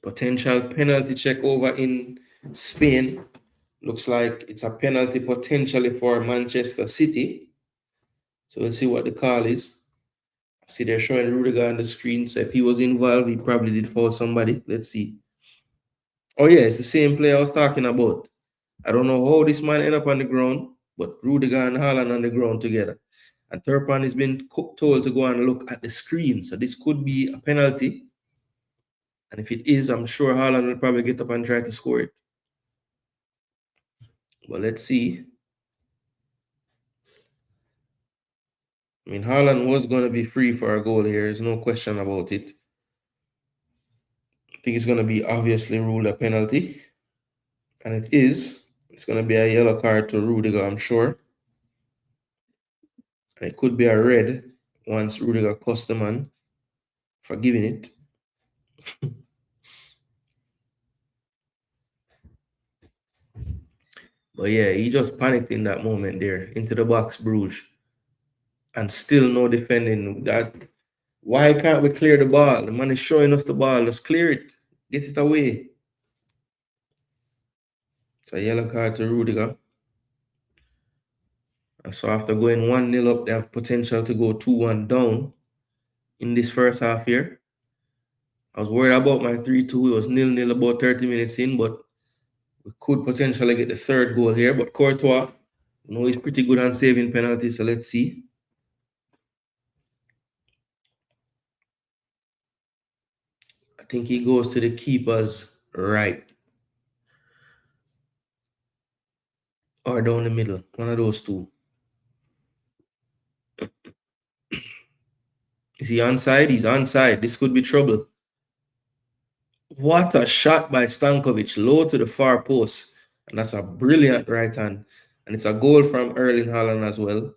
Potential penalty check over in Spain. Looks like it's a penalty potentially for Manchester City. So let's see what the call is. See, they're showing Rudiger on the screen. So if he was involved, he probably did foul somebody. Let's see. Oh, yeah, it's the same player I was talking about. I don't know how this man ended up on the ground, but Rudiger and Haaland on the ground together. And Turpan has been told to go and look at the screen. So this could be a penalty. And if it is, I'm sure Haaland will probably get up and try to score it. But let's see. I mean, Haaland was going to be free for a goal here. There's no question about it. I think it's going to be obviously ruled a penalty. And it is. It's going to be a yellow card to Rudiger, I'm sure. And it could be a red once Rudiger cussed the man for giving it. But yeah, he just panicked in that moment there. Into the box, Bruges. And still no defending. That. Why can't we clear the ball? The man is showing us the ball. Let's clear it. Get it away. So yellow card to Rudiger. And so after going 1-0 up, they have potential to go 2-1 down in this first half here. I was worried about my 3-2. It was 0-0 about 30 minutes in, but we could potentially get the third goal here. But Courtois, he's pretty good on saving penalties, so let's see. I think he goes to the keeper's right. Or down the middle. One of those two. Is he onside? He's onside. This could be trouble. What a shot by Stankovic. Low to the far post. And that's a brilliant right hand. And it's a goal from Erling Haaland as well.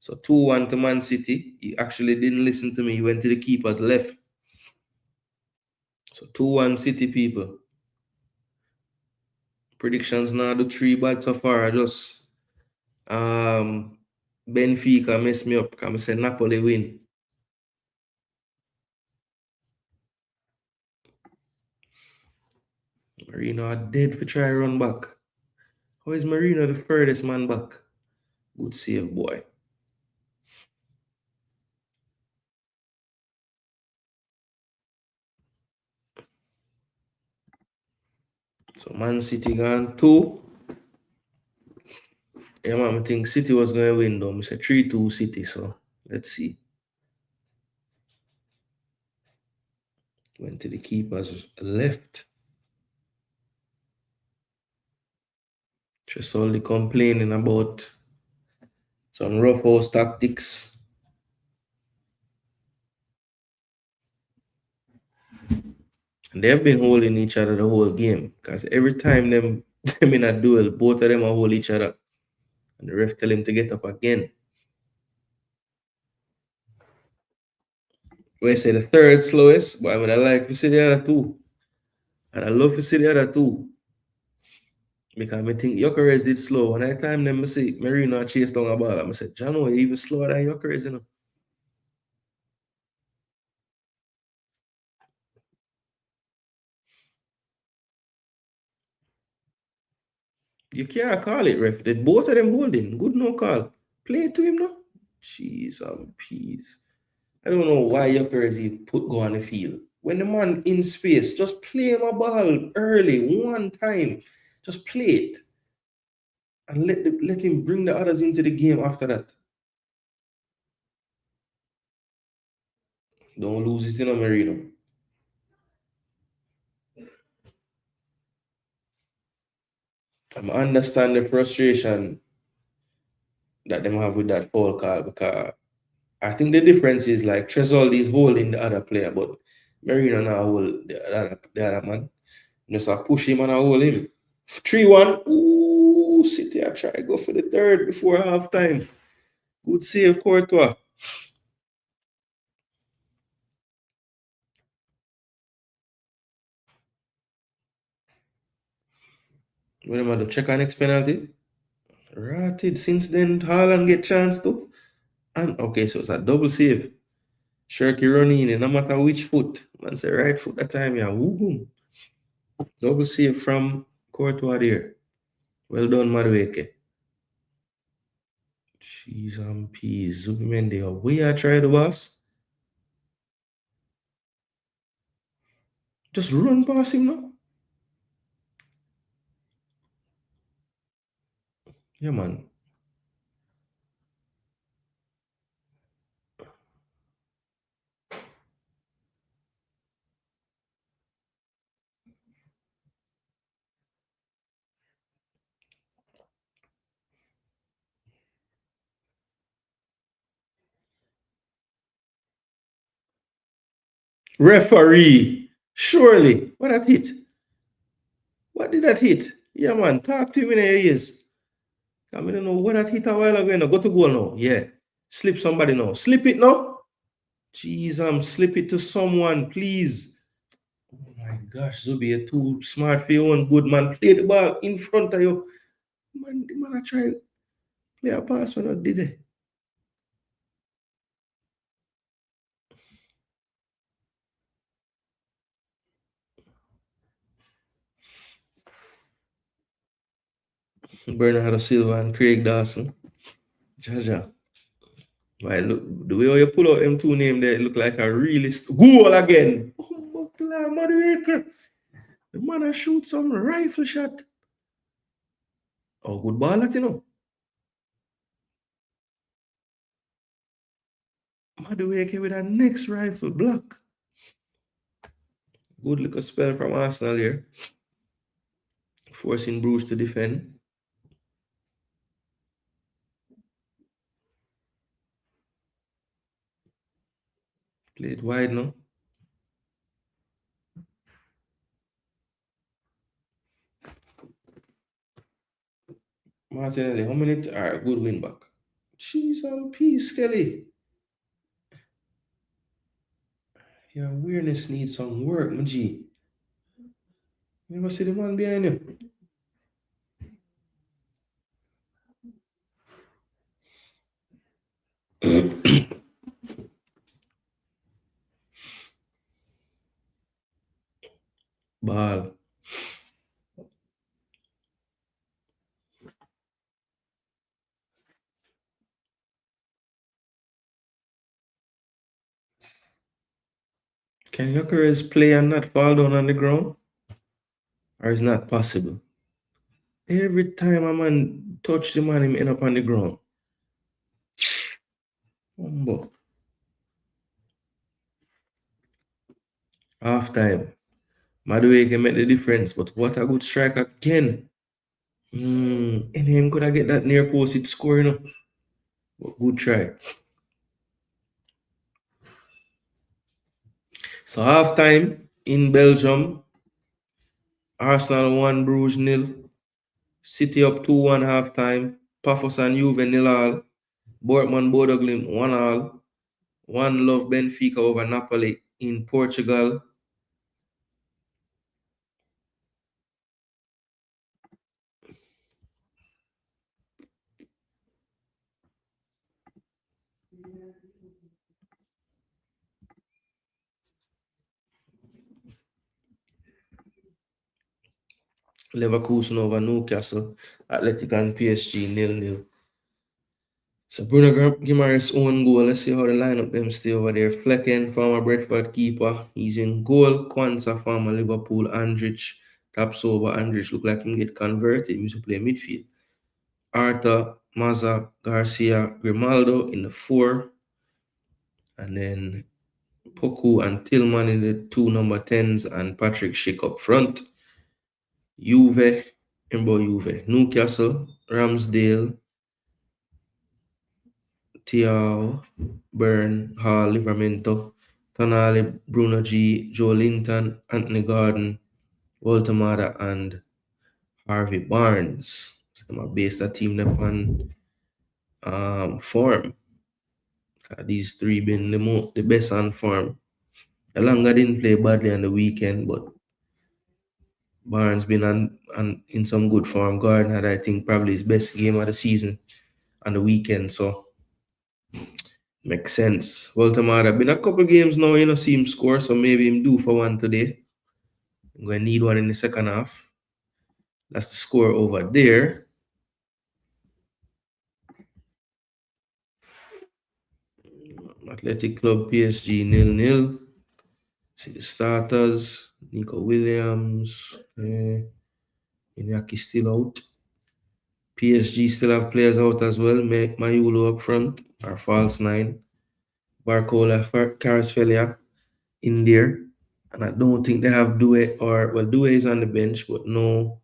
So 2-1 to Man City. He actually didn't listen to me. He went to the keeper's left. So 2-1 City, people. Predictions now, the 3 bad so far. I just Benfica mess me up because I said Napoli win. Marino are dead for try run back. How is Marino the furthest man back? Good save, boy. So Man City gone 2. Yeah, man, I think City was going to win though. I said 3-2 City, so let's see. Went to the keeper's left. Just only complaining about some rough house tactics. And they've been holding each other the whole game. Because every time them in a duel, both of them are hold each other. And the ref tell him to get up again. We say the third slowest, but I would like to see the other two. And I love to see the other two. Because I think Jokeres did slow. And at the time them I see Marino chase down a ball. I said, Jano, even slower than Jokeres, you know. You can't call it, ref. They both of them holding. Good no call. Play it to him now. Jeez, I'm peas. I don't know why Jokeres even go on the field. When the man in space, just play him a ball early, one time. Just play it. And let him bring the others into the game after that. Don't lose it in a Marino. I understand the frustration that them have with that foul call because I think the difference is like Tresoldi is holding the other player, but Marino now hold the other man. Just push him and I hold him. 3-1. Ooh, City I try to go for the third before half time. Good save, Courtois. What am I do? Check our next penalty. Ratted. Since then, Haaland get chance to. And okay, so it's a double save. Shirky running in, no matter which foot. Man say right foot that time, yeah. Woo boom. Double save from Courtois there. Well done, Madueke. Cheese and peas. Zubimendi. We are try the boss. Just run past him now. Yeah, man. Referee. Surely. What that hit? What did that hit? Yeah, man. Talk to him in the ears. I mean, don't know what that hit a while ago. Now. Go to goal now. Yeah. Slip somebody now. Slip it now. Jeez, slip it to someone, please. Oh my gosh, Zubi, you're too smart for your own good, man. Play the ball in front of you. Man, the man I try play a pass when I did it. Bernardo Silva and Craig Dawson. Jaja. Why look the way you pull out them two names there, it look like a realist goal again. Oh my God, the man I shoot some rifle shot. Oh, good ball that you know. Madueke with a next rifle block. Good little spell from Arsenal here. Forcing Bruce to defend. Play it wide now. Martinelli, how many? Alright, good win back. Jeez and peace, Kelly. Your awareness needs some work, my G. You never see the man behind you. Ball. Can Gyökeres play and not fall down on the ground? Or is not possible? Every time a man touch the man, him end up on the ground. Humble. Half time. Madrid can make the difference, but what a good strike again. And him could have get that near post it score, you know. But good try. So half time in Belgium, Arsenal 1, Bruges 0. City up 2-1 half time. Pafos and Juve 0-0. Dortmund Bodo Glimt 1-1. One Love Benfica over Napoli in Portugal. Leverkusen over Newcastle. Athletic and PSG 0-0. So Bruno Guimaraes own goal. Let's see how the lineup them stay over there. Flecken, former Brentford keeper. He's in goal. Kwanzaa, former Liverpool. Andrich. Taps over. Andrich look like him get converted. He used to play midfield. Arthur, Maza, Garcia, Grimaldo in the 4. And then Poku and Tillman in the 2 number 10s. And Patrick Schick up front. Juve. Remember Juve. Newcastle. Ramsdale. Thiaw, Byrne, Hall, Livramento, Tonali, Bruno G, Joe Linton, Anthony Gordon, Walter Mada, and Harvey Barnes. So I'm a base that team on form. These three been the best on form. Alanga didn't play badly on the weekend, but Barnes been in some good form. Gordon had, I think, probably his best game of the season on the weekend. So makes sense. Walter Mada been a couple games now, you know, see him score, so maybe him due for one today. I'm going to need one in the second half. That's the score over there. Athletic Club PSG 0-0. See the starters. Nico Williams. Iñaki still out. PSG still have players out as well. Mayulu up front, or false 9. Barcola, Kvaratskhelia in there. And I don't think they have Due, Due is on the bench, but no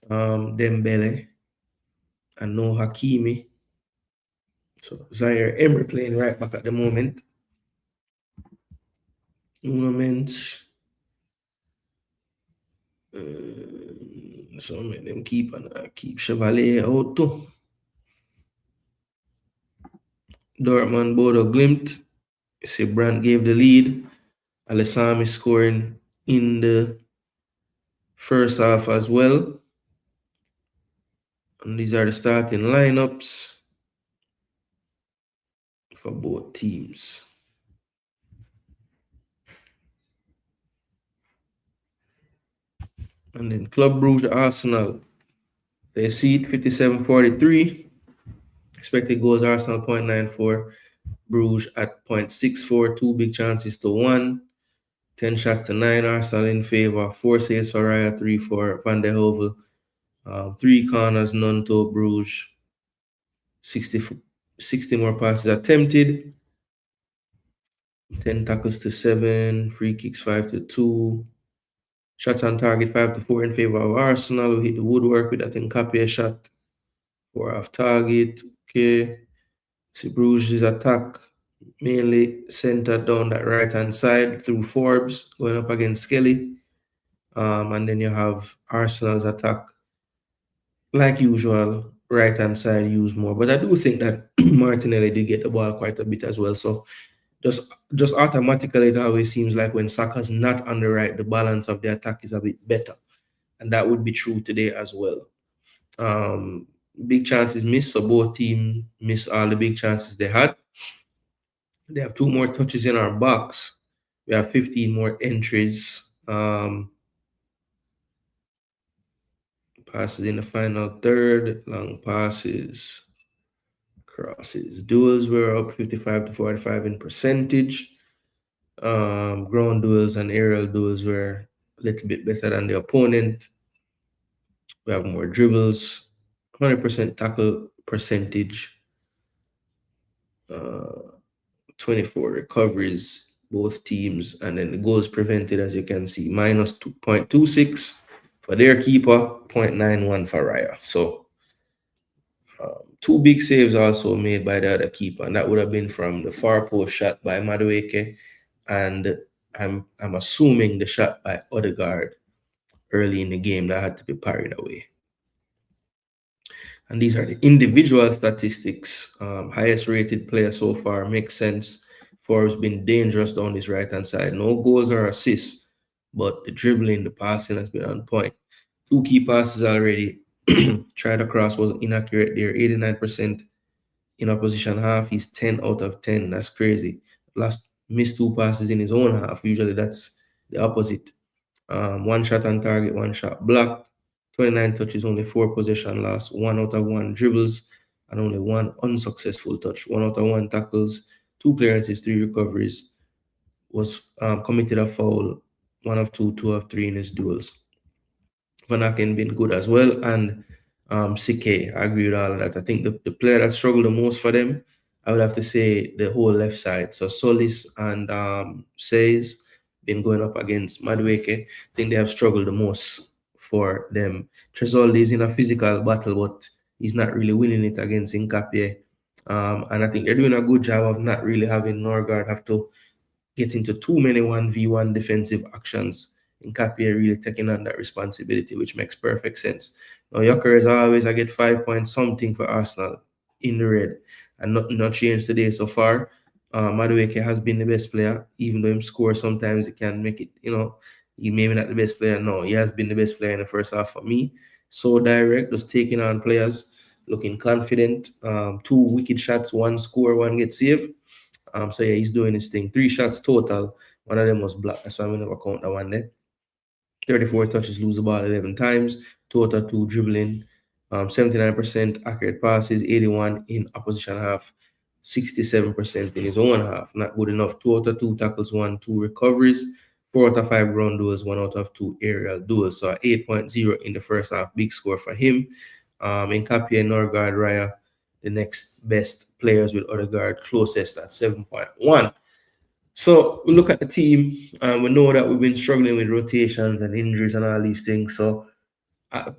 Dembele and no Hakimi. So Zaire Emery playing right back at the moment. So make them keep Chevalier out too. Dortmund Bodo Glimt. You see Brandt gave the lead. Alessami scoring in the first half as well. And these are the starting lineups for both teams. And then Club Brugge Arsenal. They seed 57-43. Expected goals Arsenal 0.94. Bruges at 0.64. 2 big chances to 1. 10 shots to 9. Arsenal in favor. 4 saves for Raya, 3 for Van der Hovel. 3 corners, none to Bruges. 60 more passes attempted. 10 tackles to 7. Free kicks 5-2. Shots on target 5-4 in favor of Arsenal. We hit the woodwork with that Nkapie shot. 4 off target. Okay. See Bruges' attack mainly centered down that right-hand side through Forbes going up against Skelly. And then you have Arsenal's attack, like usual, right-hand side used more. But I do think that Martinelli did get the ball quite a bit as well. So just automatically, it always seems like when Saka's not on the right, the balance of the attack is a bit better. And that would be true today as well. big chances missed, so both teams missed all the big chances they had. They have 2 more touches in our box. We have 15 more entries. Passes in the final third, long passes, crosses. Duels were up 55 to 45 in percentage. Ground duels and aerial duels were a little bit better than the opponent. We have more dribbles, 100% tackle percentage, 24 recoveries, both teams, and then the goals prevented, as you can see, minus 2.26 for their keeper, 0.91 for Raya. So 2 big saves also made by the other keeper, and that would have been from the far post shot by Madueke, and I'm assuming the shot by Odegaard early in the game that had to be parried away. And these are the individual statistics. Highest rated player so far makes sense. Forbes been dangerous down his right hand side. No goals or assists, but the dribbling, the passing has been on point. 2 key passes already. Tried across was inaccurate there. 89% in opposition half. He's 10 out of 10. That's crazy. Last missed 2 passes in his own half. Usually that's the opposite. 1 shot on target, 1 shot blocked. 29 touches, only 4 possession loss, 1 out of 1 dribbles, and only 1 unsuccessful touch. 1 out of 1 tackles, 2 clearances, 3 recoveries. Was committed a foul, 1 of 2, 2 of 3 in his duels. Van Aken been good as well, and Sike, I agree with all of that. I think the player that struggled the most for them, I would have to say the whole left side. So Solis and Says been going up against Madueke. I think they have struggled the most for them. Tresoldi is in a physical battle, but he's not really winning it against Nkapie. And I think they're doing a good job of not really having Norgard have to get into too many 1v1 defensive actions. Nkapie really taking on that responsibility, which makes perfect sense. Now, Gyökeres always, I get 5 points something for Arsenal in the red, and nothing not changed today so far. Madueke has been the best player, even though him score sometimes he can make it, he maybe not the best player. No, he has been the best player in the first half for me. So direct, just taking on players, looking confident. 2 wicked shots, 1 score, 1 get saved. So yeah, he's doing his thing. 3 shots total. 1 of them was blocked. That's why I'm never count that one there. 34 touches, lose the ball 11 times. Total 2 dribbling. 79% accurate passes, 81 in opposition half, 67% in his own half. Not good enough. 2 out of 2 tackles, 1, 2 recoveries, 4 out of 5 ground duels, 1 out of 2 aerial duels. So 8.0 in the first half. Big score for him. Nkapie, Norgard, Raya, the next best players with Odegaard closest at 7.1. So we look at the team and we know that we've been struggling with rotations and injuries and all these things. So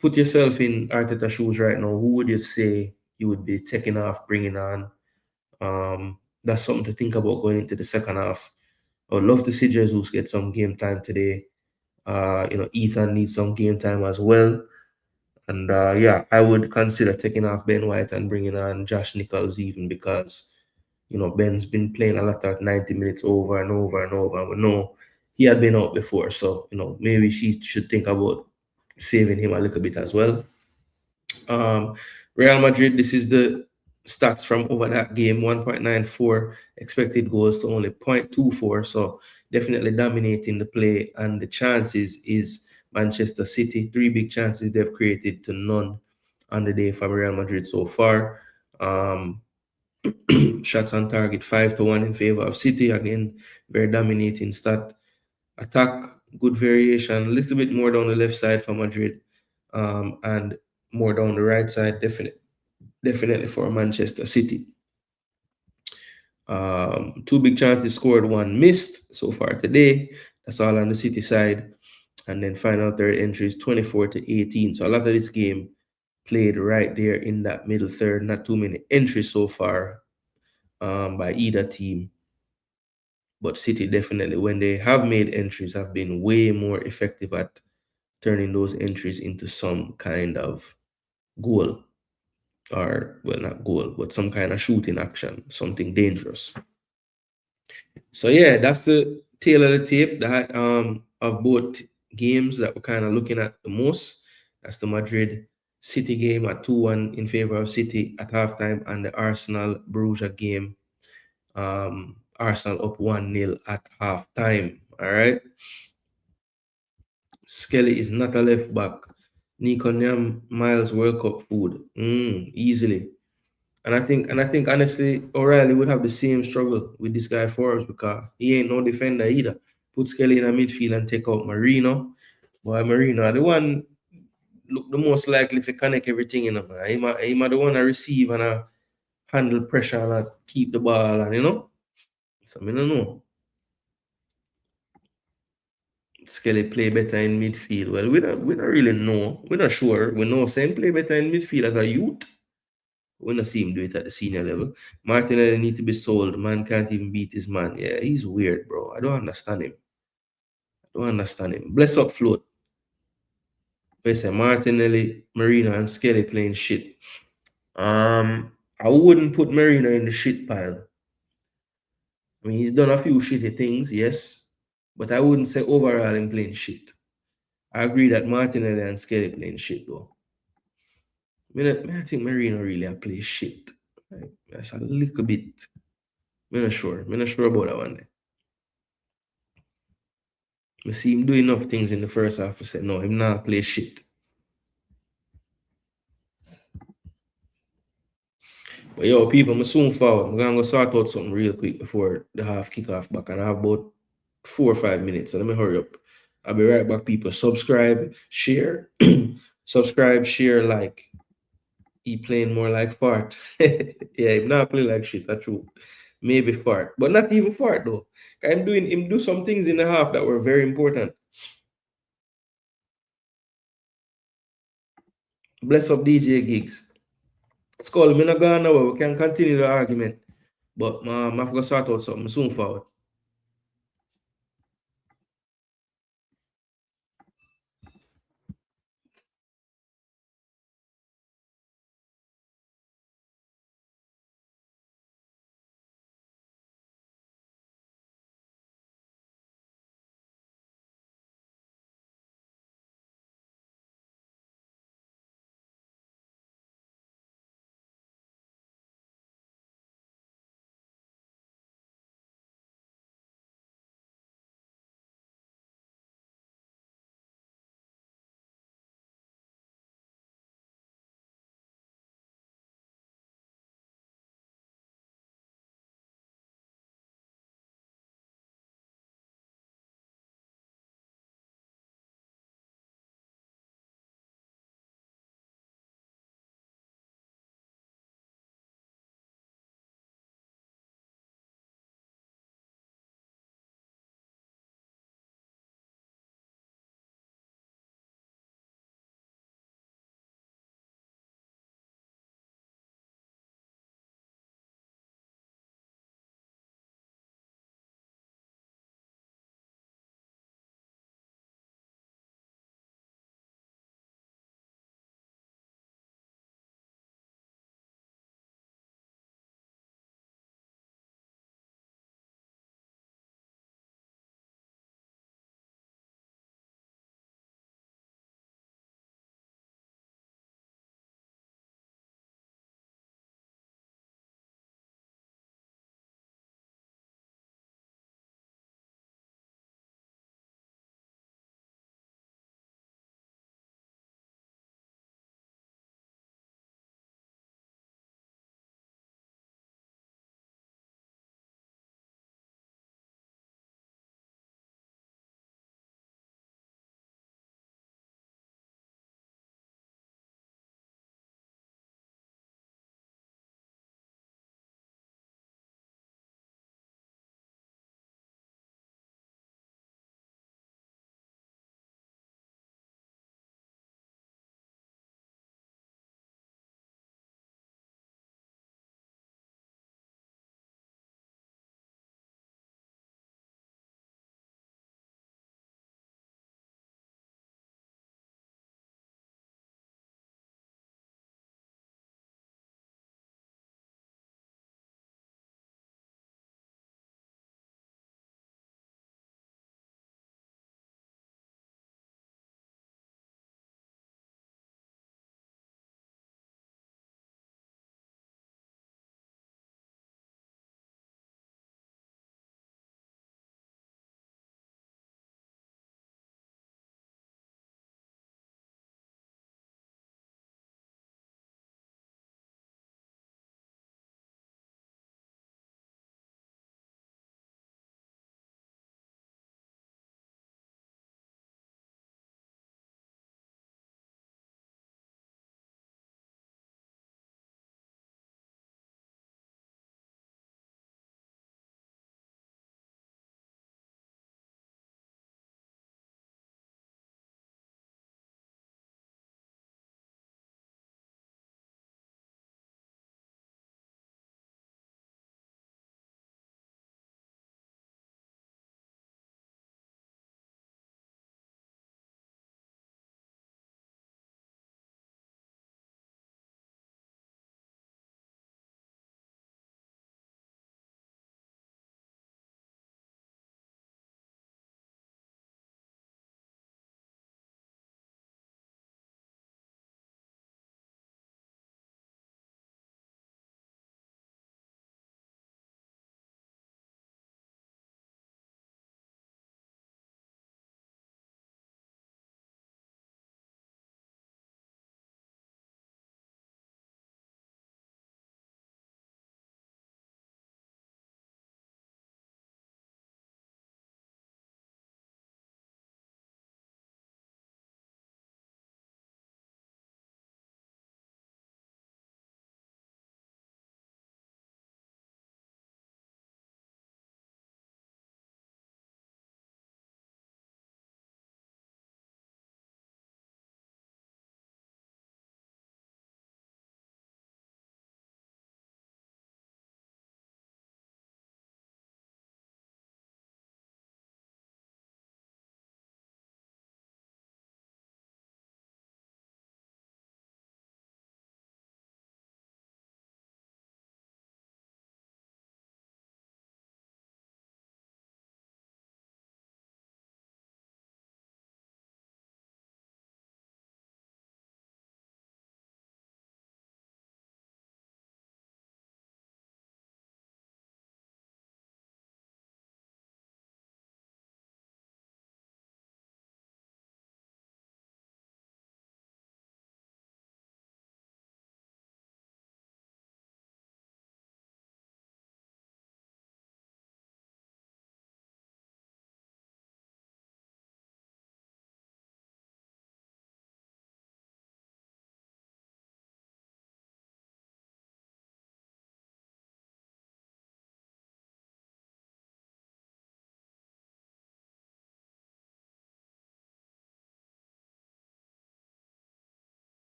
put yourself in Arteta's shoes right now. Who would you say you would be taking off, bringing on? That's something to think about going into the second half. I would love to see Jesus get some game time today. Ethan needs some game time as well. And yeah, I would consider taking off Ben White and bringing on Josh Nichols even because, Ben's been playing a lot of 90 minutes over and over and over. And we know he had been out before. So, maybe she should think about saving him a little bit as well. Real Madrid, this is the stats from over that game, 1.94 expected goals to only 0.24. So definitely dominating the play, and the chances is Manchester City. 3 big chances they've created to none on the day for Real Madrid so far. Shots on target 5-1 in favor of City. Again, very dominating stat. Attack, good variation, a little bit more down the left side for Madrid, and more down the right side, definitely for Manchester City. 2 big chances scored, 1 missed so far today. That's all on the City side. And then final third entries, 24-18. So a lot of this game played right there in that middle third. Not too many entries so far by either team. But City definitely, when they have made entries, have been way more effective at turning those entries into some kind of goal. Or, well, not goal, but some kind of shooting action, something dangerous. So yeah, that's the tail of the tape that of both games that we're kind of looking at the most. That's the Madrid City game at 2-1 in favor of City at halftime, and the Arsenal Brugge game, Arsenal up 1-0 at halftime. All right. Skelly is not a left back. Nico Nyam Miles World Cup food. Easily. And I think honestly, O'Reilly would have the same struggle with this guy Forbes because he ain't no defender either. Put Skelly in a midfield and take out Marino. Boy, Marino are the one look the most likely to connect everything in him. Him are the one to receive and handle pressure and keep the ball and So I don't know. Skelly play better in midfield. Well, we don't really know. We're not sure. We know Sam play better in midfield as a youth. We don't see him do it at the senior level. Martinelli need to be sold. Man can't even beat his man. Yeah, he's weird, bro. I don't understand him. Bless up float. We say Martinelli, Marino, and Skelly playing shit. I wouldn't put Marino in the shit pile. I mean, he's done a few shitty things, yes, but I wouldn't say overall him playing shit. I agree that Martinelli and Skelly playing shit though. I think Marino really a play shit. Like, that's a little bit. I'm not sure. I'm not sure about that one. I see him do enough things in the first half to say no, him not play shit. But yo, people, I'm soon forward. I'm gonna go sort out something real quick before the half kick off back, and I have about 4 or 5 minutes. So let me hurry up. I'll be right back, people. Subscribe, share, subscribe, share, like. He playing more like fart. Yeah, him not play like shit, that's true. Maybe fart, but not even fart though. I'm doing him do some things in the half that were very important. Bless up DJ Gigs. It's called me not gone now. We can continue the argument. But I'm gonna sort out something soon forward.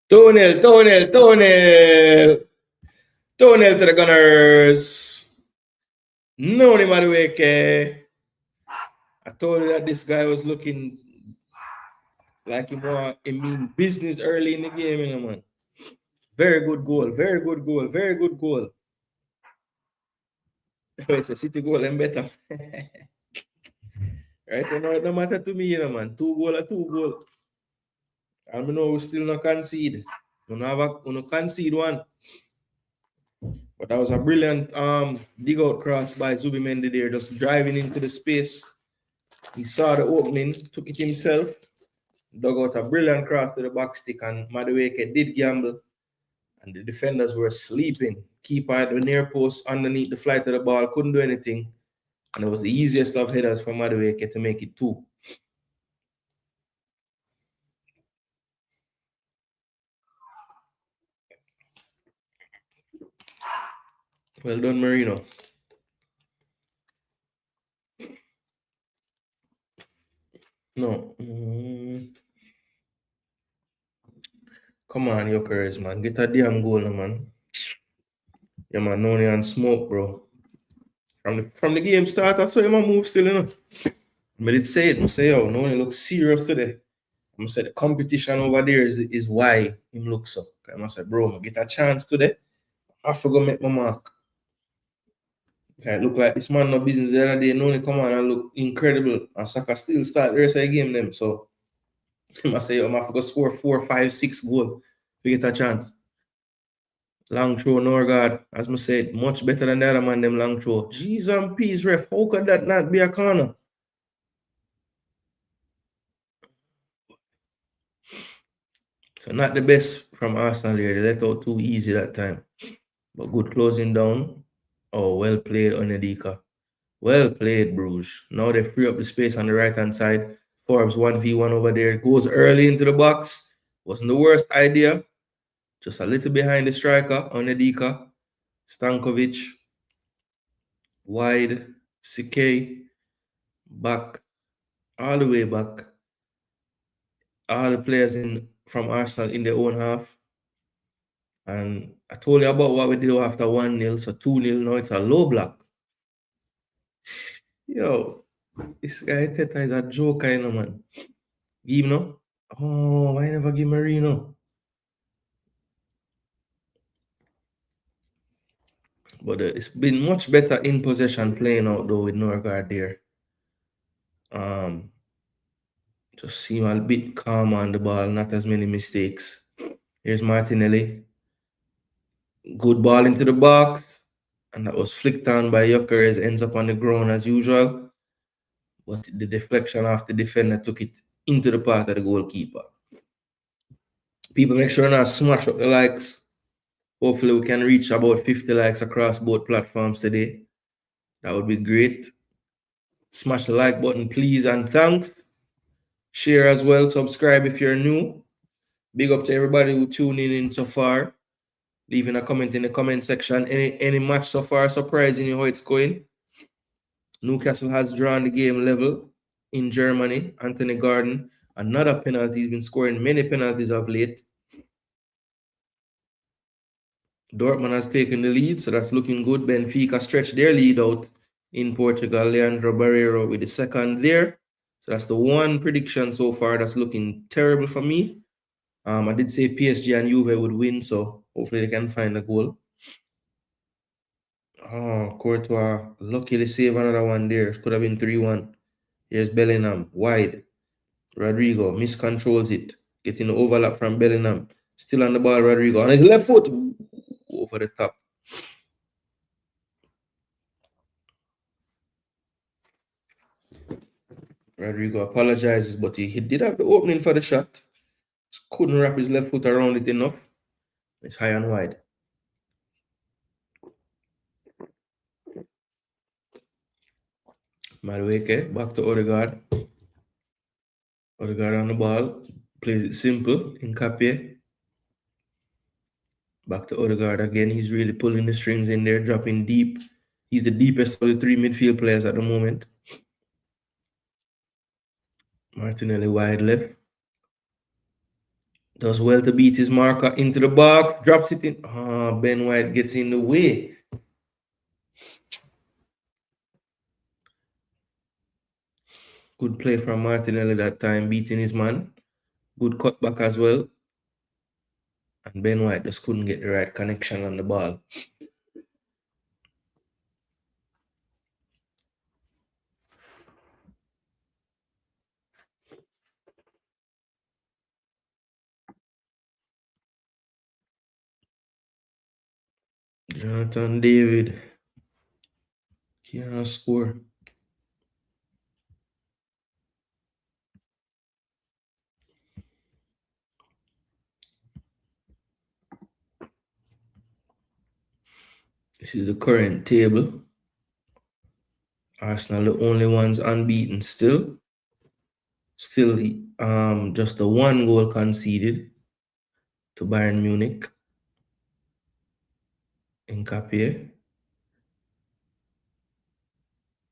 2-0 to the Gunners. No, Madueke. I told you that this guy was looking like he mean business early in the game, you know, man. Very good goal. It's a City goal and better. Right? You know, it no matter to me, you know, man. 2 goal. And we know we still not concede. We not concede one. But that was a brilliant dig out cross by Zubimendi there, just driving into the space. He saw the opening, took it himself, dug out a brilliant cross to the back stick, and Madueke did gamble. And the defenders were sleeping. Keeper at the near post underneath the flight of the ball, couldn't do anything. And it was the easiest of headers for Madueke to make it 2. Well done, Marino. No. Come on, Jokeres, man. Get a damn goal, man. Yeah, man, Noni and smoke, bro. From the game start, I saw him move still, you know. But it said, I say, yo, Noni looks serious today. I said the competition over there is why him looks so. I said, bro, I get a chance today. I forgot make my mark. Okay, look like this man no business the other day. Noni come on and look incredible. And Saka still start the rest of the game them. So I say, yo, I have to go score 4, 5, 6 goals to get a chance. Long throw, Norgard, as I said, much better than the other man, them long throw. Jeez and peace, ref. How could that not be a corner? So not the best from Arsenal here. They let out too easy that time. But good closing down. Oh, well played, Onedika. Well played, Bruges. Now they free up the space on the right-hand side. Forbes 1v1 over there. Goes early into the box. Wasn't the worst idea. Just a little behind the striker, Onedika. Stankovic. Wide. CK. Back. All the way back. All the players from Arsenal in their own half. And I told you about what we did after 1-0. So 2-0. Now it's a low block. Yo, this guy Teta is a joker, you know, man. Give him, no? Oh, why never give Marino? But it's been much better in possession playing out though with Norgard there. Just seem a bit calm on the ball, not as many mistakes. Here's Martinelli. Good ball into the box. And that was flicked on by Gyökeres, ends up on the ground as usual. But the deflection of the defender took it into the path of the goalkeeper. People make sure not smash up the likes. Hopefully we can reach about 50 likes across both platforms today. That would be great. Smash the like button, please, and thanks. Share as well. Subscribe if you're new. Big up to everybody who tuned in so far. Leaving a comment in the comment section. Any match so far surprising you how it's going? Newcastle has drawn the game level in Germany. Anthony Gordon, another penalty. He's been scoring many penalties of late. Dortmund has taken the lead, so that's looking good. Benfica stretched their lead out in Portugal. Leandro Barreiro with the second there. So that's the one prediction so far that's looking terrible for me. I did say PSG and Juve would win, so hopefully they can find a goal. Oh, Courtois luckily save another one there. Could have been 3-1. Here's Bellingham, wide. Rodrigo miscontrols it. Getting the overlap from Bellingham. Still on the ball, Rodrigo. On his left foot. Over the top. Rodrigo apologizes, but he did have the opening for the shot. Just couldn't wrap his left foot around it enough. It's high and wide. Madueke back to Odegaard. Odegaard on the ball. Plays it simple. Nkapie. Back to Odegaard again. He's really pulling the strings in there, dropping deep. He's the deepest of the 3 midfield players at the moment. Martinelli wide left. Does well to beat his marker into the box, drops it in. Ben White gets in the way. Good play from Martinelli that time, beating his man. Good cutback as well. And Ben White just couldn't get the right connection on the ball. Jonathan David can't score. This is the current table. Arsenal the only ones unbeaten still. Still just a 1 goal conceded to Bayern Munich. Nkapie.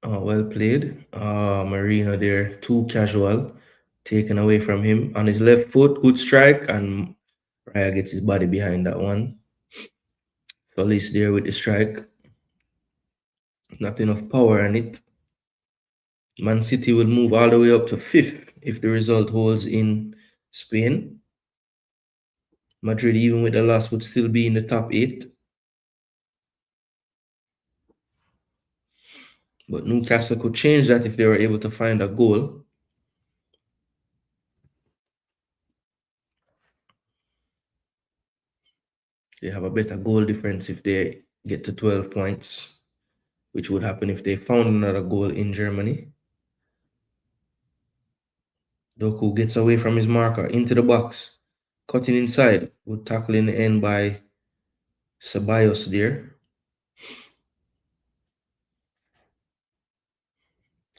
Well played. Marino there, too casual. Taken away from him. On his left foot, good strike. And Raya gets his body behind that one. Solis there with the strike. Not enough power on it. Man City will move all the way up to 5th if the result holds in Spain. Madrid, even with the loss, would still be in the top 8. But Newcastle could change that if they were able to find a goal. They have a better goal difference if they get to 12 points, which would happen if they found another goal in Germany. Doku gets away from his marker into the box, cutting inside, good tackle in the end by Ceballos there.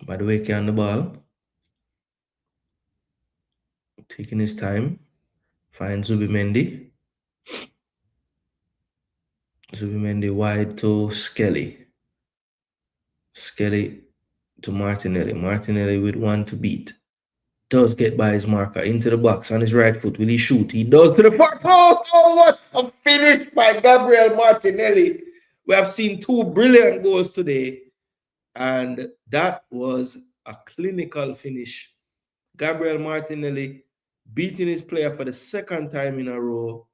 By the way, on the ball, taking his time, finds Zubimendi. Zubimendi wide to Skelly. Skelly to Martinelli. Martinelli with 1 to beat. Does get by his marker into the box on his right foot. Will he shoot? He does to the far post. Oh, what a finish by Gabriel Martinelli. We have seen 2 brilliant goals today, and that was a clinical finish. Gabriel Martinelli beating his player for the 2nd time in a row.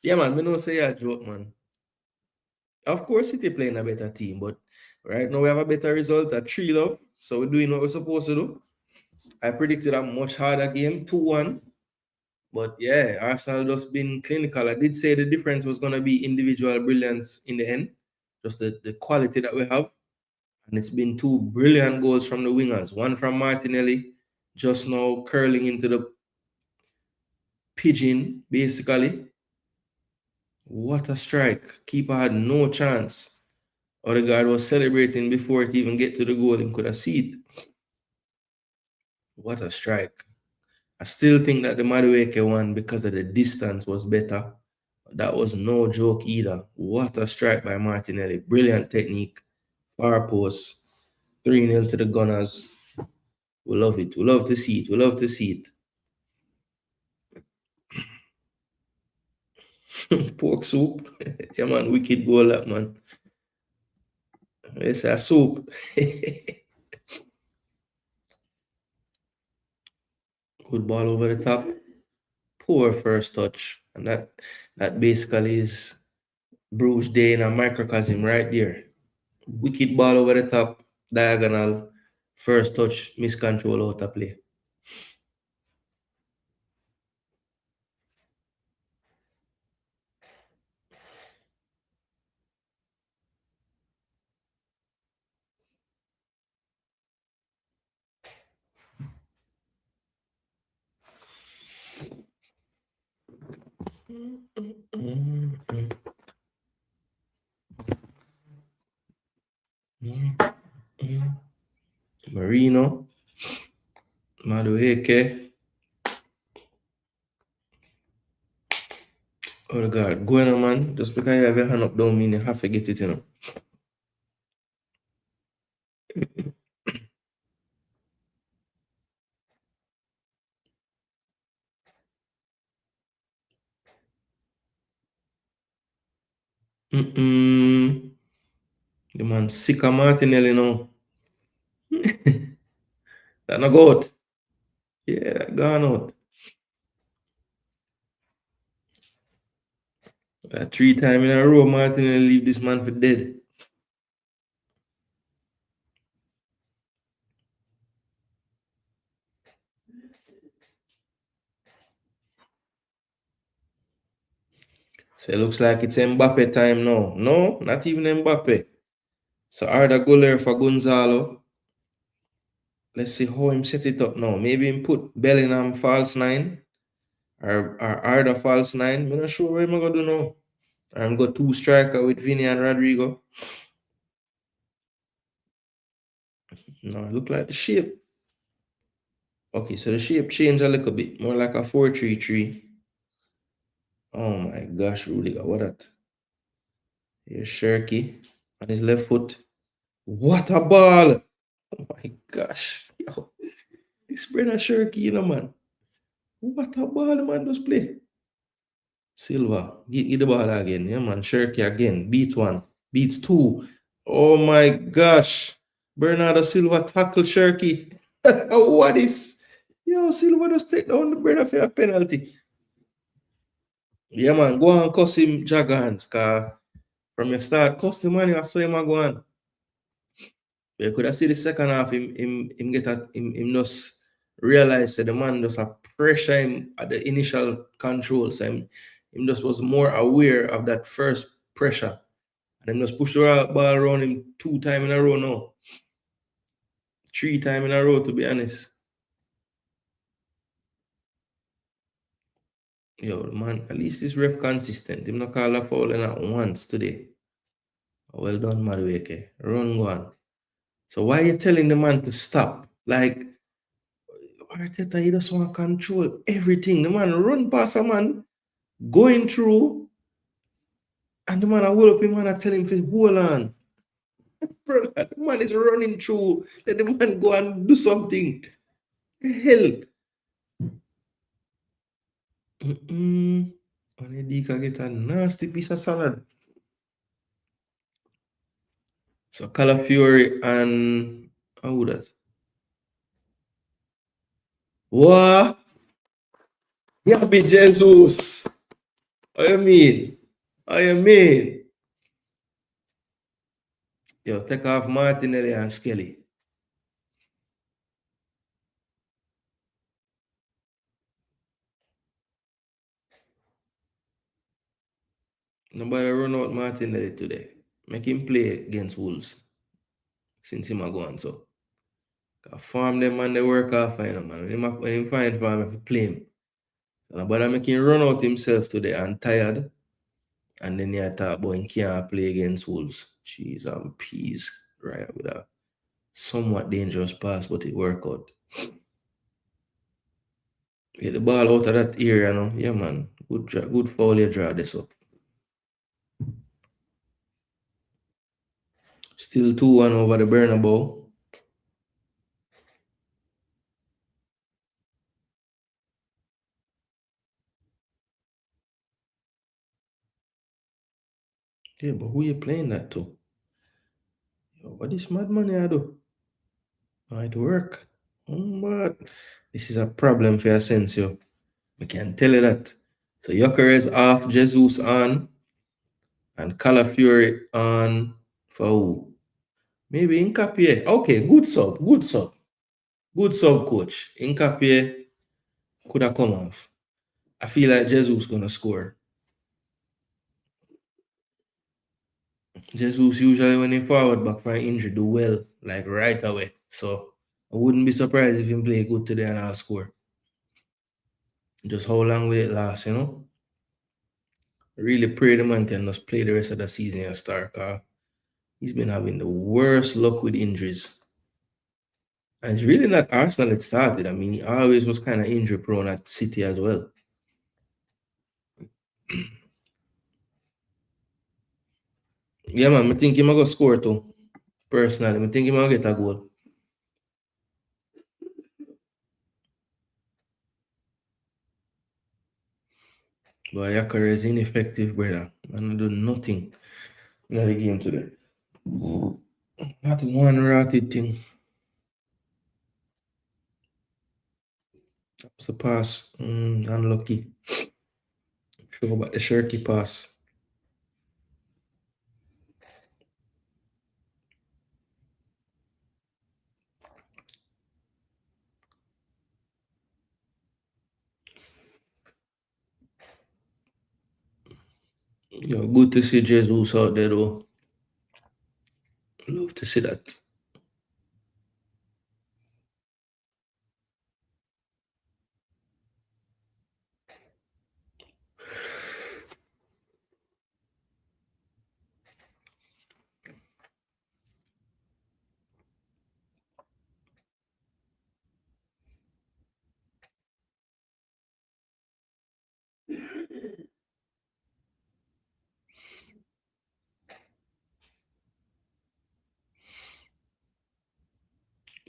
Yeah, man, we don't say a joke, man. Of course, City playing a better team, but right now we have a better result at 3-0. So we're doing what we're supposed to do. I predicted a much harder game, 2-1. But yeah, Arsenal just been clinical. I did say the difference was going to be individual brilliance in the end, just the quality that we have. And it's been 2 brilliant goals from the wingers. One from Martinelli, just now curling into the pigeon, basically. What a strike. Keeper had no chance. Odegaard was celebrating before it even get to the goal and could have seen it. What a strike. I still think that the Madueke one, because of the distance, was better. That was no joke either. What a strike by Martinelli. Brilliant technique. Far post. 3-0 to the Gunners. We love it. We love to see it. We love to see it. Pork soup. Yeah, man. Wicked goal, that man. It's a soup. Good ball over the top. Poor first touch. And that basically is Brugge Day in a microcosm right there. Wicked ball over the top, diagonal, first touch, miscontrol out of play. Marino, Madueke. Oh God, going on, man. Just because you have your hand up don't mean you have to get it, you know. The man sick of Martinelli now. That not go out. Yeah, that gone out. That 3 times in a row, Martinelli leave this man for dead. So it looks like it's Mbappe time now. No, not even Mbappe. So Arda Guler for Gonzalo. Let's see how him set it up now. Maybe him put Bellingham false 9 or Arda false 9. I'm not sure what I'm going to do now. I'm going to 2 striker with Vinny and Rodrigo. No, it look like the shape. Okay, so the shape changed a little bit. More like a 4-3-3. Oh my gosh, Rudiger, what that? Here's Shirky on his left foot. What a ball! Oh my gosh. Yo, this brother Shirky, you know, man. What a ball, man, just play. Silva, get the ball again. Yeah, man. Shirky again. Beat 1. Beats 2. Oh my gosh. Bernardo Silva tackle Shirky. What is? Yo, Silva just take down the brother for a penalty. Yeah, man. Go and cuss him Jagans, cause from your start, cuss the man, I saw him go on. You could have see the second half, him get at him just realize that the man just a pressure him at the initial control. So him just was more aware of that first pressure. And him just push the ball around him 2 times in a row now. 3 times in a row, to be honest. Yo, man, at least this ref consistent. Him not call a foul at once today. Well done, Madueke. Run one. So why are you telling the man to stop? Like, Arteta, he just want to control everything. The man run past a man, going through, and the man I hold up him and I tell him to hold on. Bro, the man is running through. Let the man go and do something. The hell. Onedika get a nasty piece of salad. So Calafiori and who that? What? Yeah, be Jesus. What you mean? What you mean? Yo, take off Martinelli and Skelly. Nobody run out Martinelli today. Make him play against Wolves. Since him a gone, so. Farm them and they work off fine, man. When him find farm, if play him. So nobody make him run out himself today and tired. And then you talk about him can't play against Wolves. Jeez, I'm peace. Right with a somewhat dangerous pass, but it worked out. Get the ball out of that area now. Yeah, man. Good foul you draw this up. Still 2-1 over the Bernebeau. Yeah, but who you playing that to? Yo, what this madman you do? Might work. But this is a problem for Asensio. I can tell you that. So Gyökeres off, Jesus on, and Calafiori on for who? Maybe Nkapie. Okay, good sub, good sub. Good sub, coach. Nkapie could have come off. I feel like Jesus gonna score. Jesus usually when he forward back from injury do well, like right away. So I wouldn't be surprised if he play good today and I'll score. Just how long will it last, you know? Really pray the man can just play the rest of the season and start, cause he's been having the worst luck with injuries. And it's really not Arsenal it started. I mean, he always was kind of injury prone at City as well. Yeah, man, I think he might go score too. Personally, I think he might get a goal. But Yakar is ineffective, brother. Man, do nothing. in the game today. Not one rotted thing. It's a pass. Unlucky. Sure about the shirky pass. Good to see Jesus out there though. Love to see that.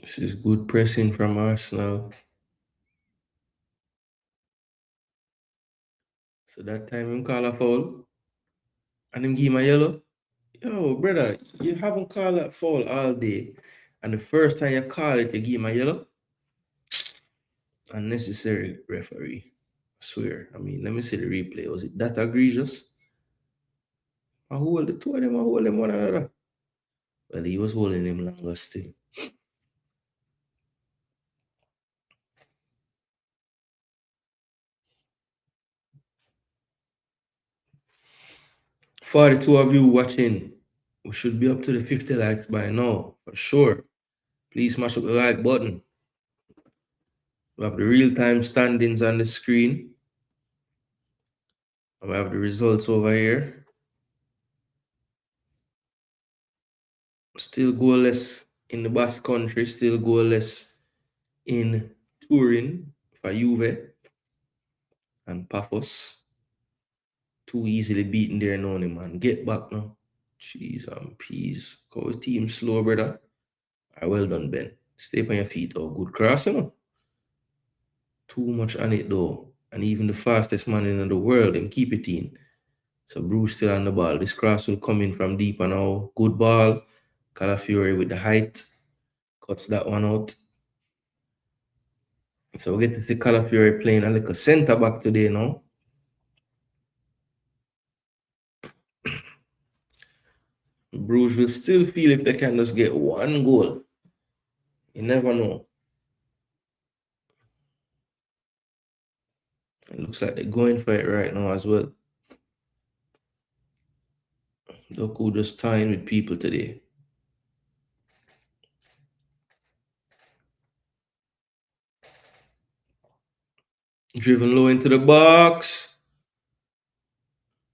This is good pressing from Arsenal. So that time him call a foul and him give him a yellow. Yo, brother, you haven't called that foul all day. And the first time you call it, you give him a yellow. Unnecessary referee. I swear. I mean, let me see the replay. Was it that egregious? I hold the two of them, I hold them one another. Well, he was holding him longer still. For the two of you watching, we should be up to the 50 likes by now, for sure. Please smash up the like button. We have the real-time standings on the screen. We have the results over here. Still goalless in the Basque Country, still goalless in Turin for Juve and Paphos. Too easily beaten there now, man. Get back now. Jeez and peas. Go team slow, brother. Well done, Ben. Stay on your feet. Oh, good cross, you know. Too much on it, though. And even the fastest man in the world, them keep it in. So Bruce still on the ball. This cross will come in from deep and now. Good ball. Calafiori with the height. Cuts that one out. So we get to see Calafiori playing a little centre back today now. Bruges will still feel if they can just get one goal. You never know. It looks like they're going for it right now as well. Look who just tying with people today. Driven low into the box.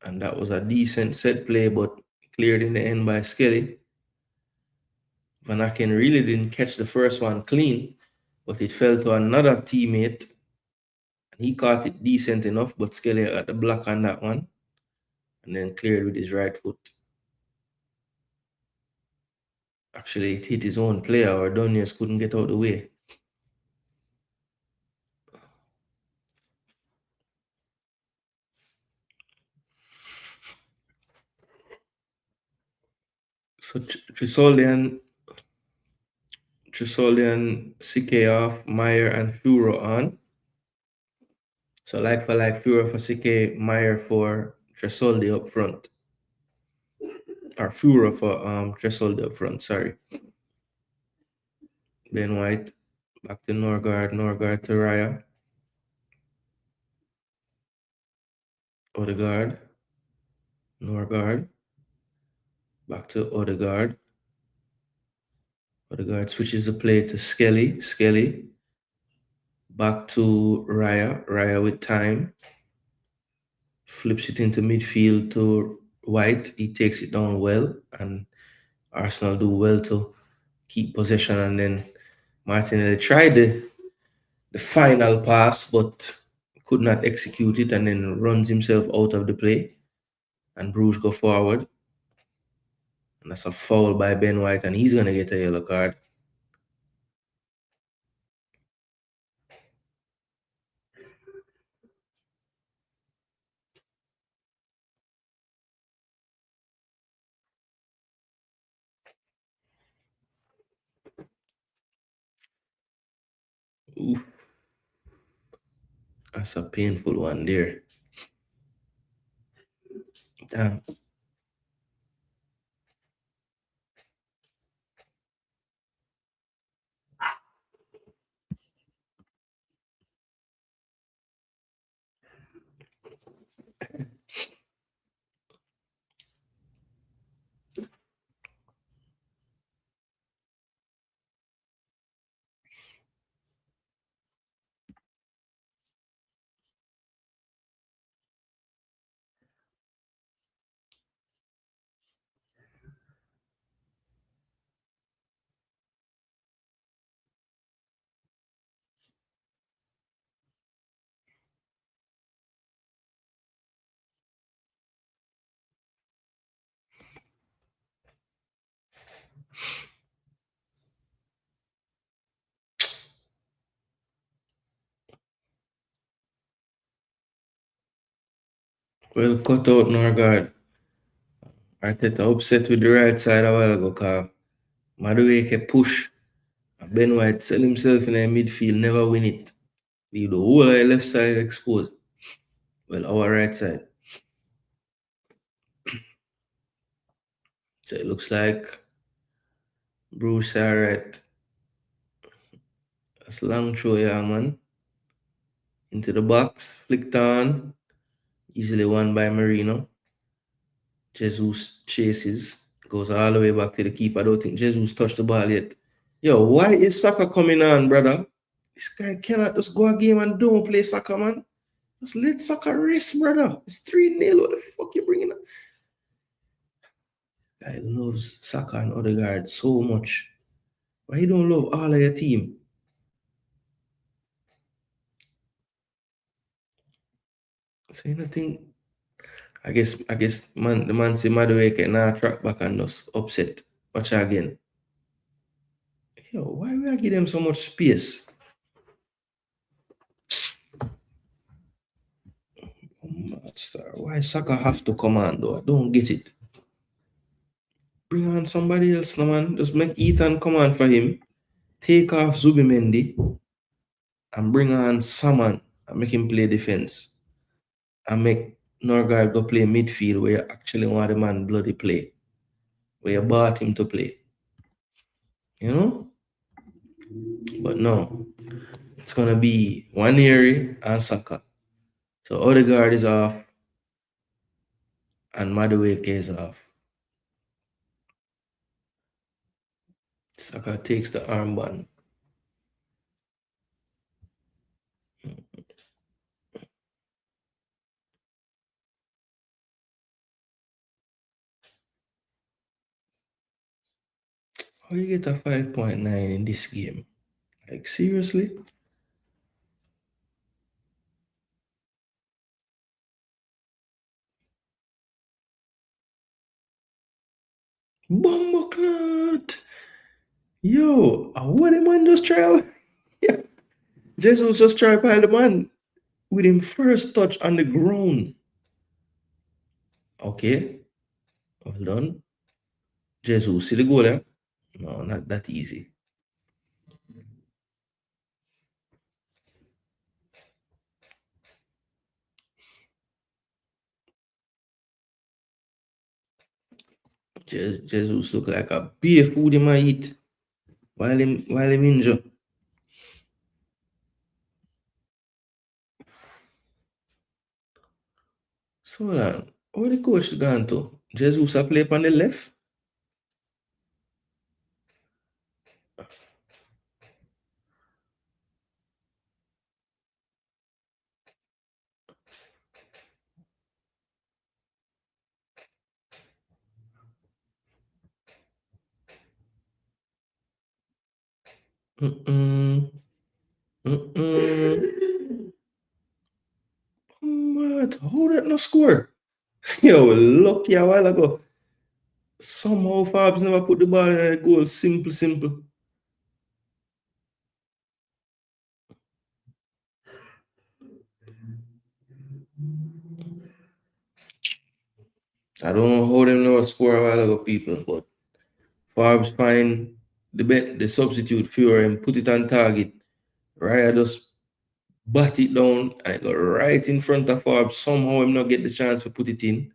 And that was a decent set play, but cleared in the end by Skelly. Van Aken really didn't catch the first one clean, but it fell to another teammate. And he caught it decent enough, but Skelly got the block on that one. And then cleared with his right foot. Actually, it hit his own player, or Donius couldn't get out the way. So Trisolian, CK off, Meyer and Furo on. So like for like, Furo for CK, Meyer for Tresoldi up front. Or Furo for Tresoldi up front, sorry. Ben White, back to Norgard to Raya. Odegaard, Norgard, back to Odegaard. Odegaard switches the play to Skelly, back to Raya with time. Flips it into midfield to White. He takes it down well, and Arsenal do well to keep possession. And then Martinelli tried the final pass, but could not execute it, and then runs himself out of the play. And Bruges go forward. And that's a foul by Ben White, and he's going to get a yellow card. Oof. That's a painful one there. Damn. Well, cut out Norgard. Arteta upset with the right side a while ago because Madueke push. Ben White sell himself in the midfield, never win it. Leave the whole of the left side exposed. Well, our right side. So it looks like Bruce alright. That's long throw, yeah, man. Into the box, flicked on. Easily won by Marino. Jesus chases, goes all the way back to the keeper. I don't think Jesus touched the ball yet. Yo, why is Saka coming on, brother? This guy cannot just go a game and don't play Saka, man. Just let Saka rest, brother. It's 3-0. What the fuck you bringing up? Guy loves Saka and Odegaard so much. Why you don't love all of your team? Say nothing. I guess the man say Madueke now track back and just upset. Watch again. Yo, why we give them so much space? Why Saka have to come on though? I don't get it. Bring on somebody else, no man. Just make Ethan come on for him. Take off Zubimendi and bring on Saman and make him play defense. And make Norgard go play midfield where you actually want the man bloody play. Where you bought him to play. You know? But no. It's gonna be Waneri and Saka. So Odegaard is off and Madueke is off. Saka takes the armband. How you get a 5.9 in this game? Like, seriously? Bumbleclot! Yo, what the man just try out? Yeah. Jesus just try by the man with him first touch on the ground. Okay. Well done. Jesus, see the goal, eh? No, not that easy. Jesus look like a beef food he might eat while him injured. So then, where the coach gone to? Jesus a play on the left? What? How that no score? Yo, lucky a while ago. Somehow Fabs never put the ball in the goal. Simple. I don't know how them never score a while ago, people, but Fabs find the substitute for and put it on target Raya just bat it down and it go right in front of Forbes. Somehow him not get the chance to put it in.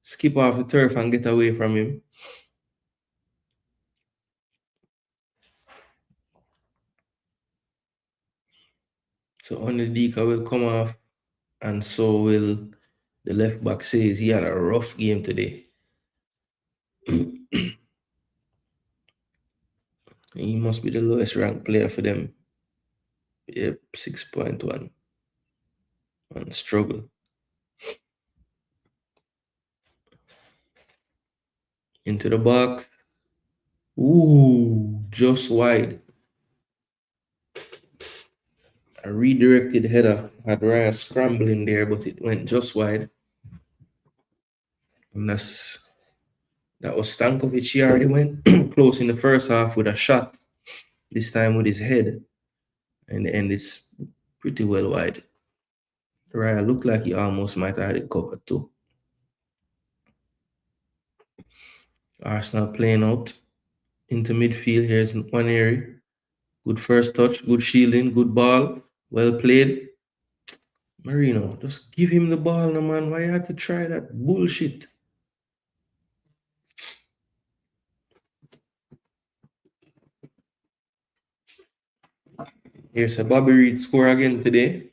Skip off the turf and get away from him. So Onidika will come off, and so will the left back. Says he had a rough game today. He must be the lowest ranked player for them. Yep, 6.1. And struggle. Into the box. Ooh, just wide. A redirected header. Had Raya scrambling there, but it went just wide. And that was Stankovic. He already went close in the first half with a shot. This time with his head. And the end is pretty well wide. Raya looked like he almost might have had it covered too. Arsenal playing out into midfield. Here's one area. Good first touch, good shielding, good ball. Well played. Marino, just give him the ball, no man. Why you had to try that bullshit? Here's a Bobby Reed score again today.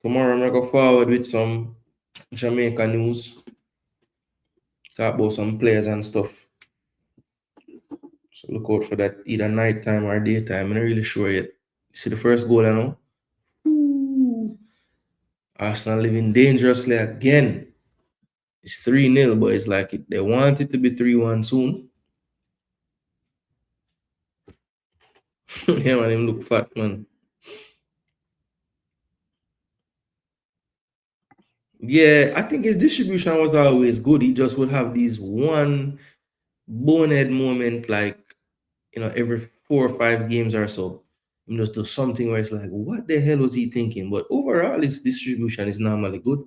Tomorrow I'm gonna go forward with some Jamaica news. Talk about some players and stuff. So look out for that either nighttime or daytime. I'm not really sure yet. You see the first goal I know? Ooh. Arsenal living dangerously again. It's 3-0, but it's like they want it to be 3-1 soon. Yeah, man, him look fat, man. Yeah, I think his distribution was always good. He just would have these one bonehead moment, like, every 4 or 5 games or so. He just do something where it's like, what the hell was he thinking? But overall, his distribution is normally good.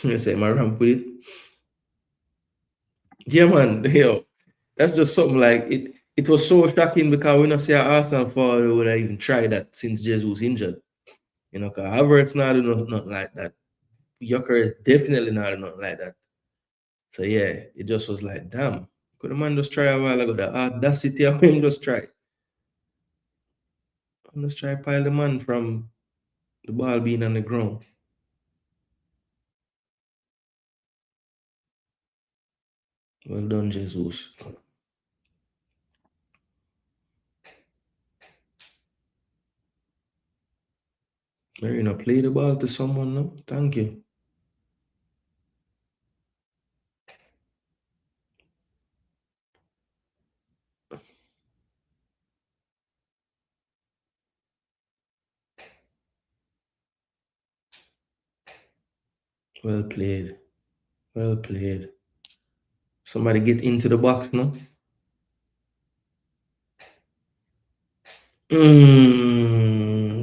I say, my ramp with it. Yeah, man. Yo, that's just something like it. It was so shocking because we not see Arsenal forward would have even tried that since Jesus injured. Because Havertz not do nothing like that. Yucker is definitely not nothing like that. So yeah, it just was like, damn, could the man just try a while ago? The audacity of him just try. Just try pile the man from the ball being on the ground. Well done, Jesus. Marino, play the ball to someone now. Thank you. Well played. Well played. Somebody get into the box now.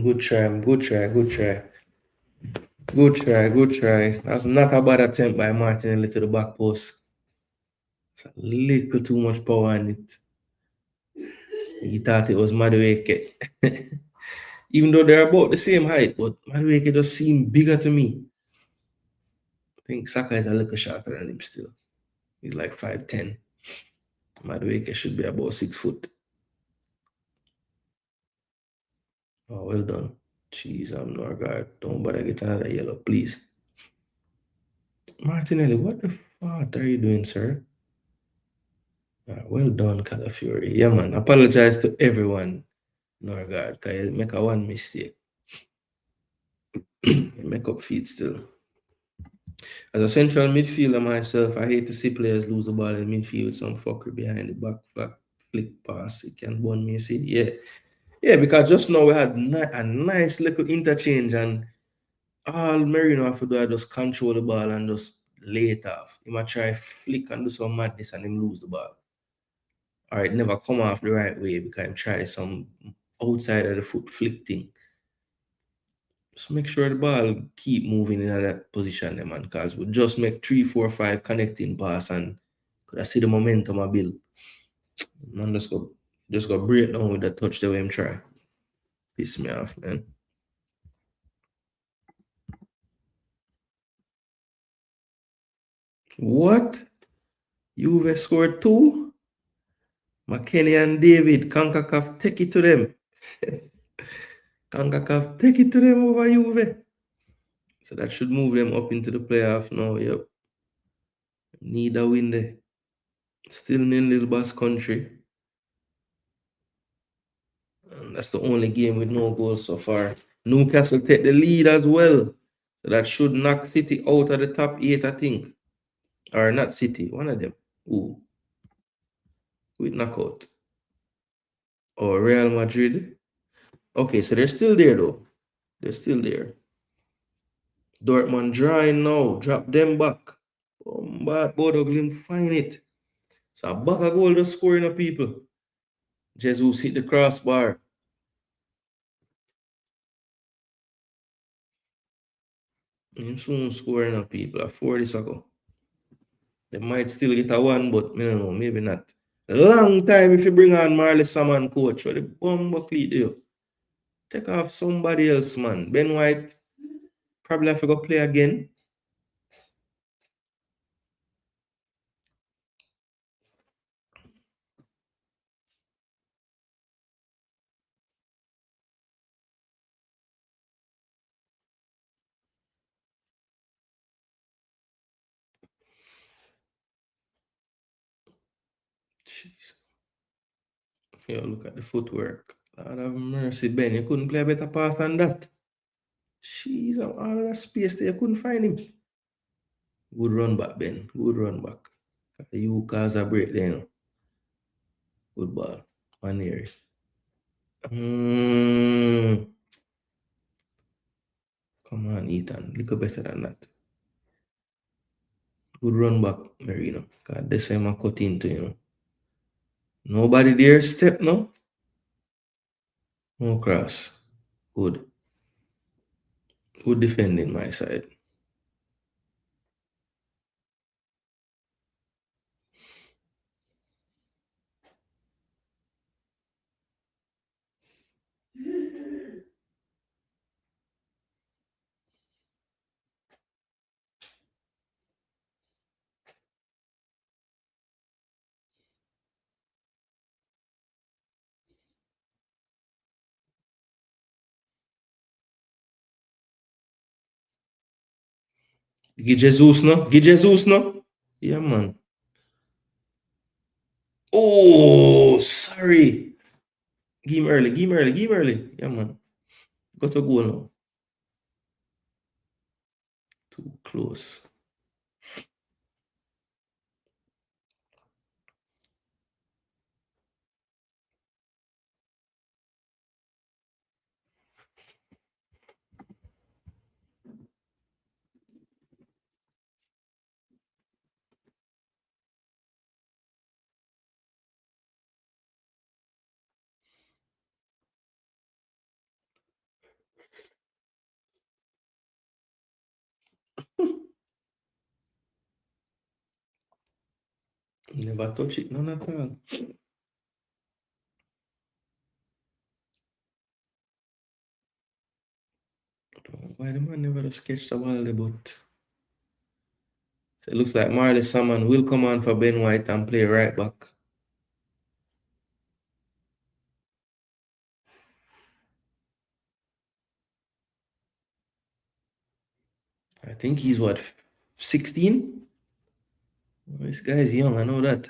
Good try, good try, good try. Good try, good try. That's not a bad attempt by Martinelli to the back post. It's a little too much power on it. He thought it was Madueke. Even though they're about the same height, but Madueke just seemed bigger to me. I think Saka is a little shorter than him still. He's like 5'10". Madueke should be about 6 foot. Oh, well done. Jeez, I'm no guard. Don't bother get another yellow, please. Martinelli, what the fuck are you doing, sir? Well done, Calafiori. Yeah, man. Apologize to everyone, Norgard, because you make a one mistake. You make up feet still. As a central midfielder myself, I hate to see players lose the ball in midfield with some fucker behind the back flick pass. It can burn me, see? Yeah. Yeah, because just now we had a nice little interchange and all Merino have to do is just control the ball and just lay it off. He might try flick and do some madness and him lose the ball. Or it never come off the right way because he try some outside of the foot flick thing. Just make sure the ball keep moving in that position, man, because we just make 3, 4, 5 connecting pass and could I see the momentum I build. Man, just go Just got break down with the touch the way him try. Piss me off, man. What? Juve scored 2? McKenny and David, CONCACAF, take it to them. CONCACAF, take it to them over Juve. So that should move them up into the playoff now. Yep. Need a win there. Still in Little Bass country. And that's the only game with no goals so far. Newcastle take the lead as well. So that should knock City out of the top 8, I think. Or not City, one of them. Ooh. With knockout. Or Real Madrid. Okay, so they're still there though. They're still there. Dortmund drawing now. Drop them back. But Bodoglim find it. So a back a goal just scoring of people. Jesus hit the crossbar. Him soon scoring of people. 40 seconds. They might still get a one, but I don't know, maybe not. A long time if you bring on Marley Salmon coach. What the bumbo cleat do? Take off somebody else, man. Ben White probably have to go play again. Jeez. Yo, look at the footwork. Lord have mercy, Ben. You couldn't play a better pass than that. Jeez, all of that space there, you couldn't find him. Good run back, Ben. Good run back. You cause a break there, you know. Good ball. Maneri. Come on, Ethan. Look better than that. Good run back, Merino. God, this time I cut into, you know. Nobody there step, no? No cross. Good. Good defending my side. Give Jesus, no? Give Jesus, no? Yeah, man. Oh, sorry. Give him early. Give him early. Give him early. Yeah, man. Got a goal now. Too close. Never touch it, none at all. Why the man never sketched the ball there, but so it looks like Marley Salmon will come on for Ben White and play right back. I think he's what, 16? This guy's young, I know that.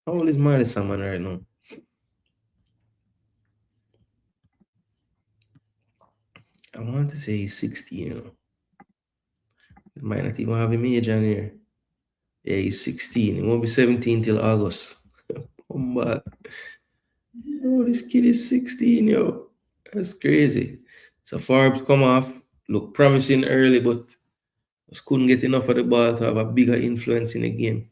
How old is Marley Salmon right now? I want to say he's 16, you know. He might not even have a age on here. Yeah, he's 16. He won't be 17 till August. Come back. Oh, this kid is 16, yo. That's crazy. So Forbes come off, look promising early, but just couldn't get enough of the ball to have a bigger influence in the game.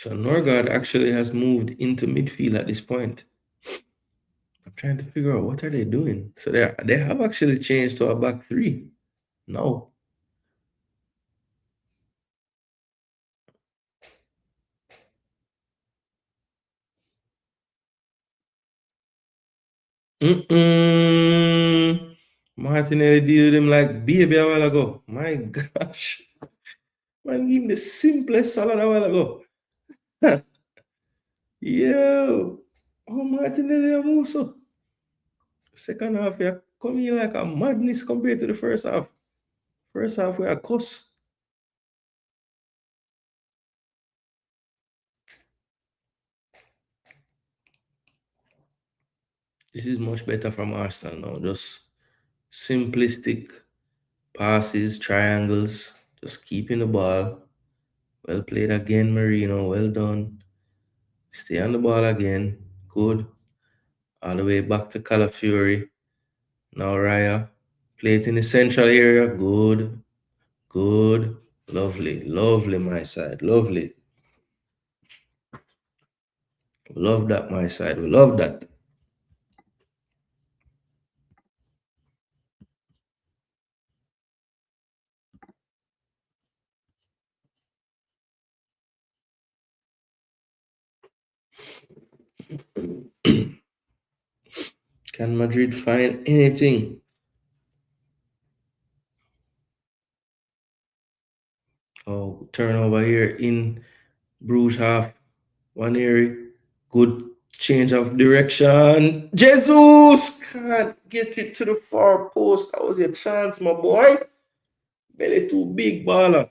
So Norgard actually has moved into midfield at this point. I'm trying to figure out what are they doing. So they have actually changed to a back three. No. Mm-mm. Martinelli deal with him like baby a while ago. My gosh. Man, give him the simplest salad a while ago. Yo. Oh, Martinelli and Muso. Second half, you're coming like a madness compared to the first half. First half, we are cuss. This is much better from Arsenal now. Just simplistic passes, triangles, just keeping the ball. Well played again, Marino. Well done. Stay on the ball again. Good. All the way back to Calafiori. Now Raya. Play it in the central area. Good. Good. Lovely. Lovely, my side. Lovely. Love that, my side. We love that. Can Madrid find anything? Oh, turnover here in Bruges half. One area. Good change of direction. Jesus can't get it to the far post. That was your chance, my boy. Belly too big, baller.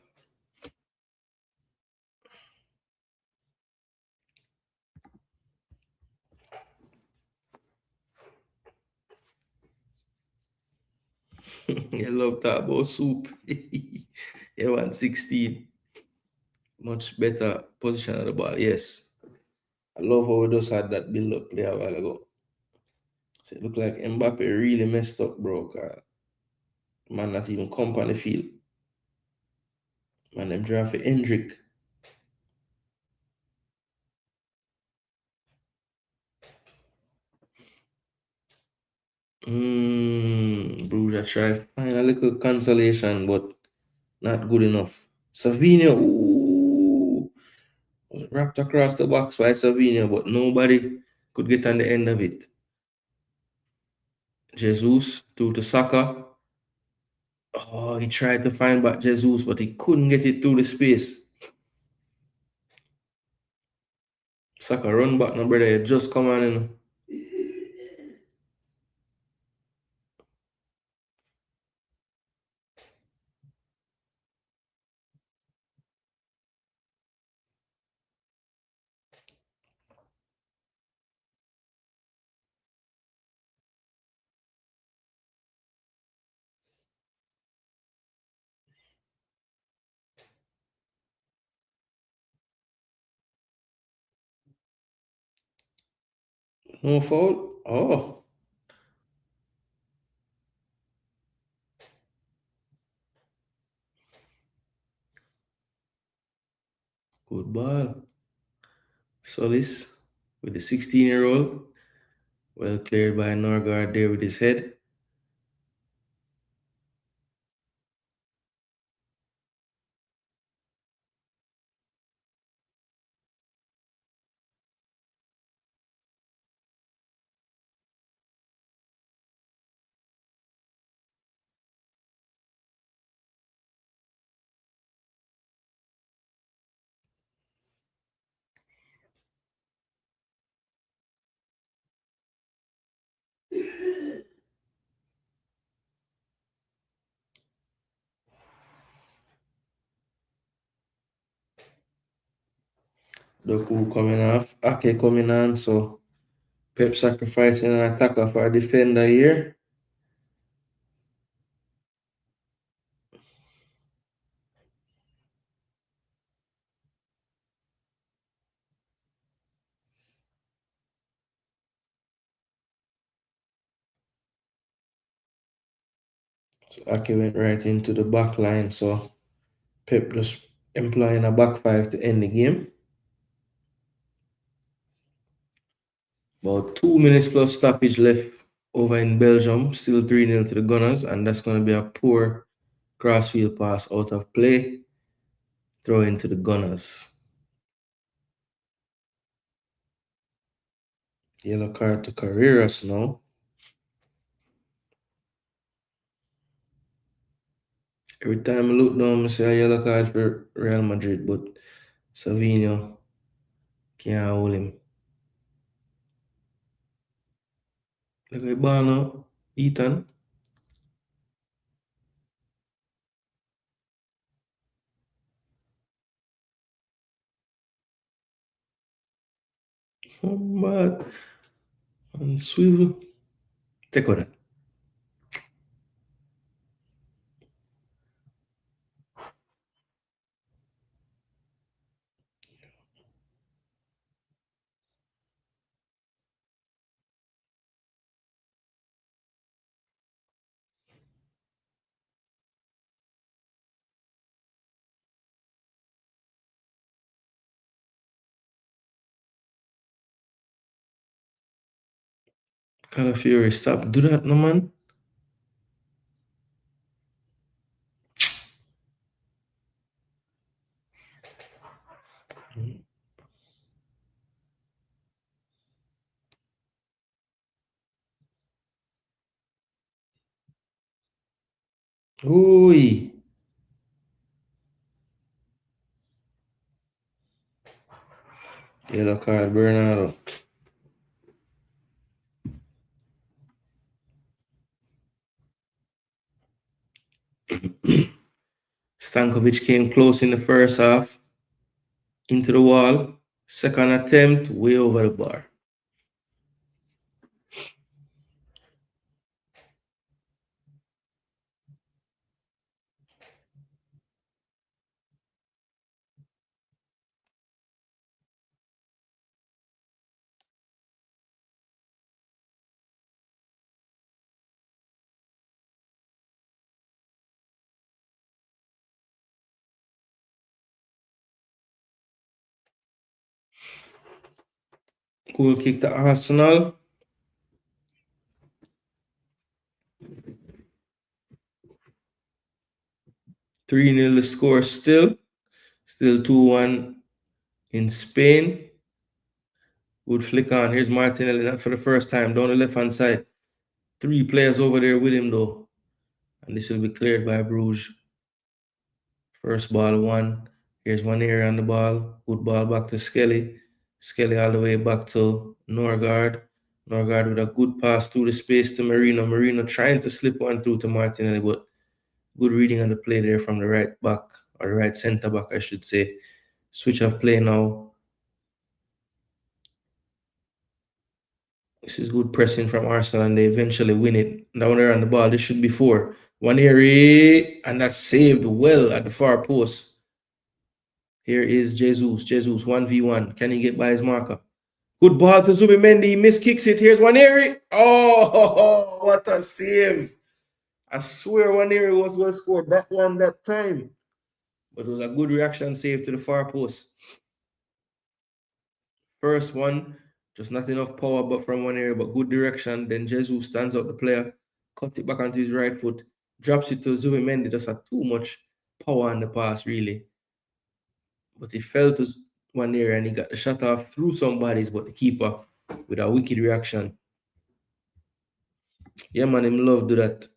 You love that about soup. You want 16. Much better position of the ball. Yes. I love how we just had that build up play a while ago. So it looked like Mbappe really messed up, bro. 'Cause man not even come on the field. Man, them draft for Hendrick. Bruges try find a little consolation, but not good enough. Savinho, ooh, was wrapped across the box by Savinho, but nobody could get on the end of it. Jesus to Saka. Oh, he tried to find back Jesus, but he couldn't get it through the space. Saka run back, no brother. You just come on in. No foul. Oh, good ball. Solis with the 16-year-old. Well cleared by Norgard there with his head. Doku coming off. Ake coming on. So Pep sacrificing an attacker for a defender here. So Ake went right into the back line. So Pep just employing a back five to end the game. About 2 minutes plus stoppage left over in Belgium. Still 3-0 to the Gunners, and that's going to be a poor crossfield pass out of play. Throw into the Gunners. Yellow card to Carreras now. Every time I look down, I see a yellow card for Real Madrid, but Savinho can't hold him. Look at the ball now. Ethan. Oh, mad. And swivel. Take out that. Calafiori, stop. Do that, no man. Oi. Yellow card, Bernardo. Stankovic came close in the first half. Into the wall. Second attempt, way over the bar. Goal kick to Arsenal. 3-0 the score still. Still 2-1 in Spain. Good flick on. Here's Martinelli, not for the first time, down the left-hand side. 3 players over there with him, though. And this will be cleared by Brugge. First ball, 1. Here's one area on the ball. Good ball back to Skelly. Skelly all the way back to Norgard. Norgard with a good pass through the space to Marino. Marino trying to slip one through to Martinelli, but good reading on the play there from the right back, or the right centre back, I should say. Switch of play now. This is good pressing from Arsenal, and they eventually win it. Down there on the ball, this should be 4. One area, and that's saved well at the far post. Here is Jesus. Jesus, 1v1. Can he get by his marker? Good ball to Zubimendi. He miskicks it. Here's one area. Oh, what a save. I swear one area was well scored. That one, that time. But it was a good reaction save to the far post. First one, just not enough power but from one area, but good direction. Then Jesus stands up the player, cut it back onto his right foot, drops it to Zubimendi. Just had too much power on the pass, really. But he fell to one area and he got the shot off through some bodies, but the keeper with a wicked reaction. Yeah, man, him love do that.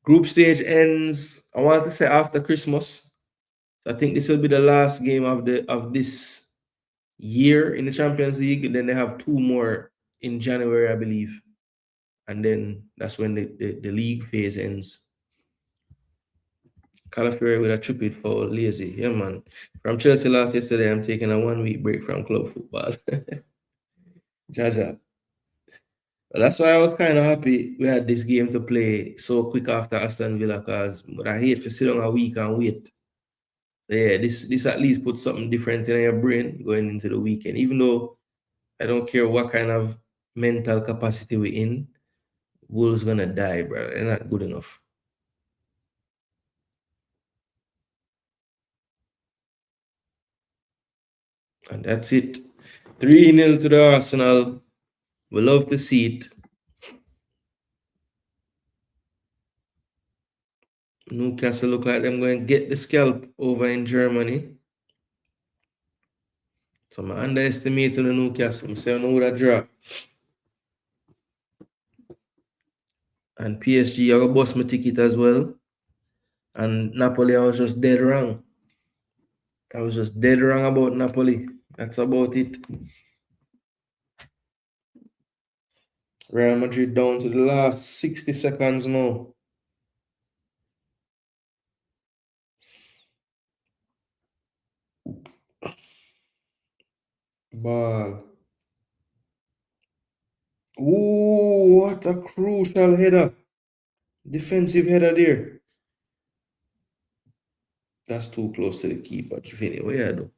Group stage ends, I want to say after Christmas. So I think this will be the last game of this year in the Champions League. And then they have 2 more in January, I believe. And then that's when the league phase ends. Calafiori with a tripped for lazy. Yeah, man. From Chelsea last yesterday, I'm taking a 1-week break from club football. Jaja. But that's why I was kind of happy we had this game to play so quick after Aston Villa, but I hate to sit down a week and wait. So yeah, this at least puts something different in your brain going into the weekend. Even though I don't care what kind of mental capacity we're in, Wolves gonna die, bro. They're not good enough. And that's it. 3-0 to the Arsenal. We love to see it. Newcastle look like them going to get the scalp over in Germany. So I underestimate the Newcastle. I say I know that draw. And PSG, I got bust my ticket as well. And Napoli, I was just dead wrong. I was just dead wrong about Napoli. That's about it. Real Madrid down to the last 60 seconds now. Ball. Ooh, what a crucial header. Defensive header there. That's too close to the keeper. Vinny, what you do?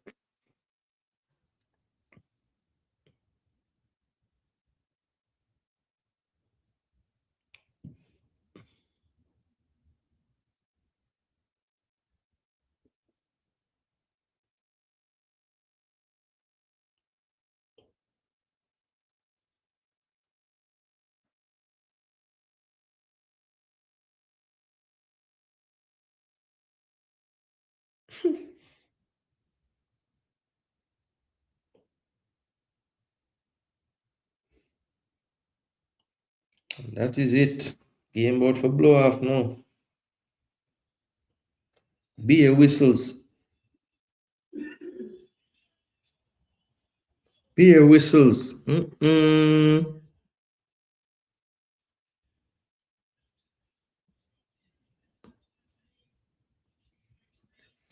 That is it. Game board for blow off now. Beer whistles. Beer whistles. 2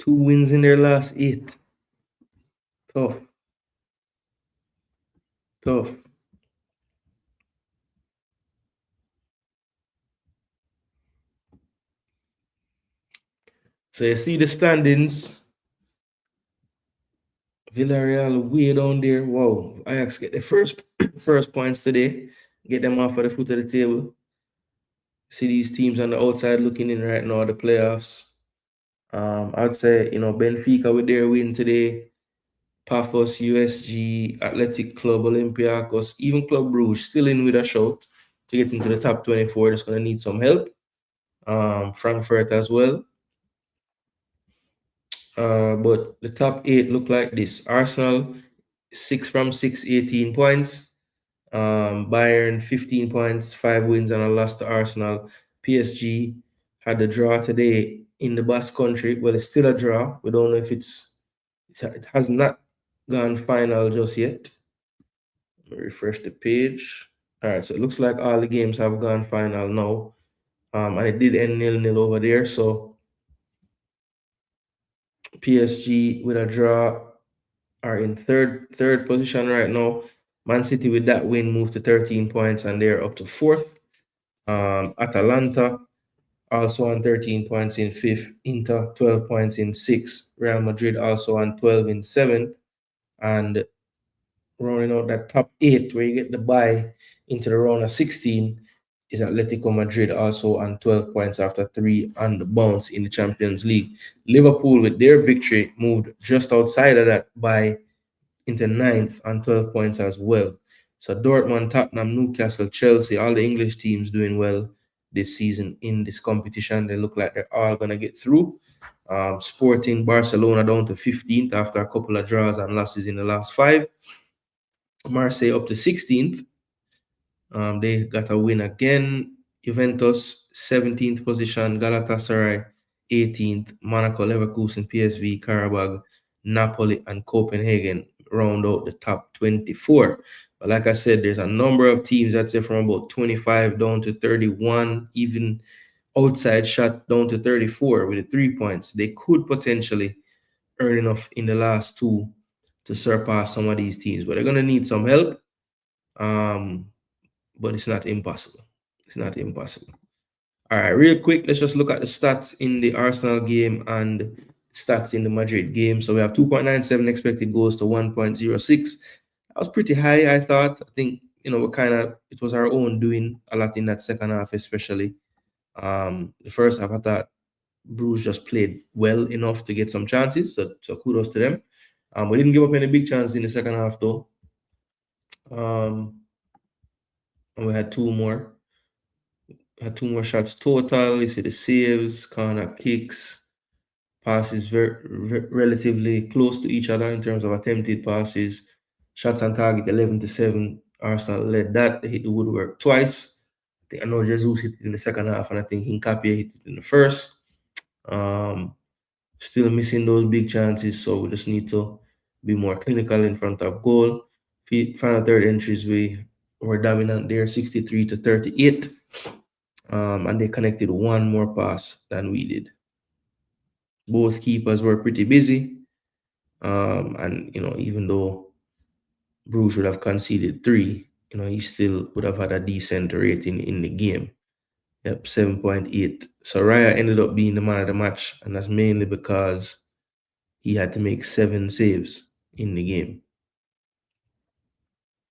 wins in their last 8. Tough. Tough. So you see the standings. Villarreal way down there. Wow. Ajax get the first points today. Get them off of the foot of the table. See these teams on the outside looking in right now, the playoffs. I'd say, Benfica with their win today, Pafos, USG, Athletic Club, Olympiacos, even Club Brugge still in with a shout to get into the top 24. Just going to need some help. Frankfurt as well. But the top 8 look like this. Arsenal, 6 from 6, 18 points. Bayern, 15 points, 5 wins and a loss to Arsenal. PSG had a draw today in the Basque Country. Well, it's still a draw. We don't know if it has not gone final just yet. Let me refresh the page. All right, so it looks like all the games have gone final now. And it did end 0-0 over there. So PSG with a draw are in third position right now. Man City with that win moved to 13 points and they're up to 4th. Atalanta also on 13 points in 5th. Inter 12 points in 6th. Real Madrid also on 12 in 7th. And rounding out that top 8 where you get the bye into the round of 16 is Atletico Madrid also on 12 points after 3 on the bounce in the Champions League. Liverpool with their victory moved just outside of that bye into 9th on 12 points as well. So Dortmund, Tottenham, Newcastle, Chelsea, all the English teams doing well this season in this competition. They look like they're all going to get through. Sporting Barcelona down to 15th after a couple of draws and losses in the last 5. Marseille up to 16th. They got a win again. Juventus 17th position. Galatasaray 18th. Monaco, Leverkusen, PSV, Karabag, Napoli, and Copenhagen round out the top 24. But like I said, there's a number of teams, I'd say from about 25 down to 31, even outside shot down to 34 with the 3 points. They could potentially earn enough in the last 2 to surpass some of these teams, but they're going to need some help. But it's not impossible. It's not impossible. All right, real quick, let's just look at the stats in the Arsenal game and stats in the Madrid game. So we have 2.97 expected goals to 1.06. That was pretty high, I thought. I think, it was our own doing a lot in that second half, especially. The first half, I thought Bruges just played well enough to get some chances. So kudos to them. We didn't give up any big chances in the second half, though. And we had two more. Had two more shots total. You see the saves, corner kicks, passes relatively close to each other in terms of attempted passes. Shots on target 11-7. Arsenal led that. They hit the woodwork twice. I know Jesus hit it in the second half, and I think Hincapie hit it in the first. Still missing those big chances, so we just need to be more clinical in front of goal. Final third entries, we were dominant there, 63-38. And they connected one more pass than we did. Both keepers were pretty busy. And even though Bruges would have conceded 3, he still would have had a decent rating in the game. Yep, 7.8. So Raya ended up being the man of the match, and that's mainly because he had to make 7 saves in the game,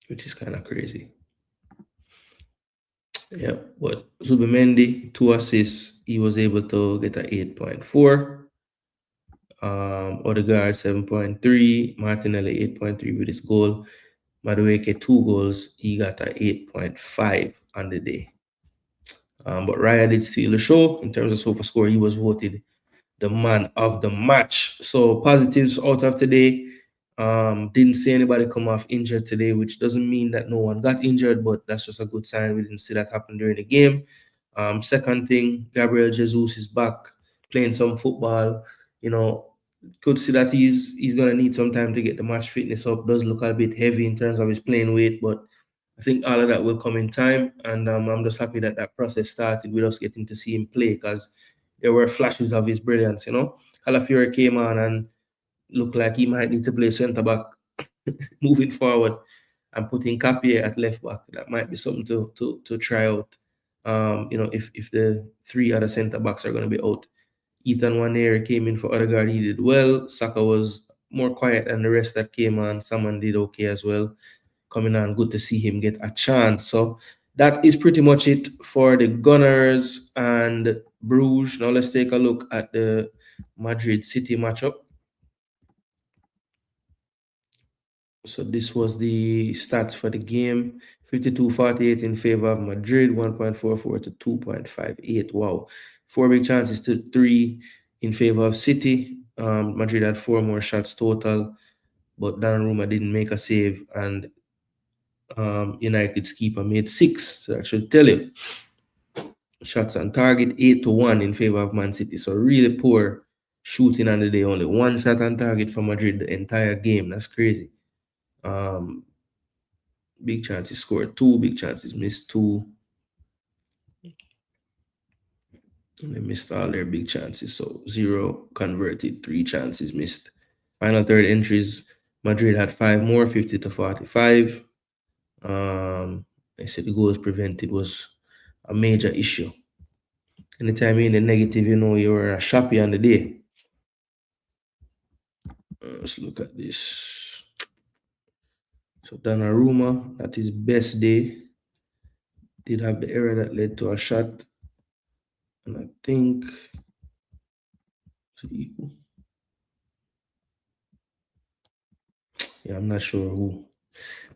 which is kind of crazy. Yeah, but Zubimendi, 2 assists, he was able to get a 8.4. Odegaard 7.3, Martinelli 8.3 with his goal. Madueke 2 goals, he got a 8.5 on the day. But Raya did steal the show in terms of sofa score. He was voted the man of the match. So positives out of today. Didn't see anybody come off injured today, which doesn't mean that no one got injured, but that's just a good sign. We didn't see that happen during the game. Second thing, Gabriel Jesus is back playing some football. Could see that he's gonna need some time to get the match fitness up. Does look a bit heavy in terms of his playing weight, but I think all of that will come in time, and I'm just happy that process started with us getting to see him play, because there were flashes of his brilliance. Calafiori came on and looked like he might need to play centre back moving forward, and putting Capie at left back. That might be something to try out. If the 3 other centre backs are going to be out. Ethan Wanere came in for Odegaard. He did well. Saka was more quiet than the rest that came on. Someone did okay as well. Coming on, good to see him get a chance. So that is pretty much it for the Gunners and Bruges. Now let's take a look at the Madrid City matchup. So this was the stats for the game. 52-48 in favor of Madrid, 1.44 to 2.58. Wow. 4 big chances to 3 in favor of City. Madrid had 4 more shots total, but Donnarumma didn't make a save, and United's keeper made 6. So that should tell you. Shots on target, 8-1 in favor of Man City. So really poor shooting on the day. Only 1 shot on target for Madrid the entire game. That's crazy. Big chances scored 2, big chances missed 2. And they missed all their big chances. So 0 converted, 3 chances missed. Final third entries, Madrid had 5 more, 50-45. I said the goals prevented was a major issue. Anytime you're in the negative, you're a shoppy on the day. Let's look at this. So Donnarumma, at his best day, did have the error that led to a shot. And I think I'm not sure who.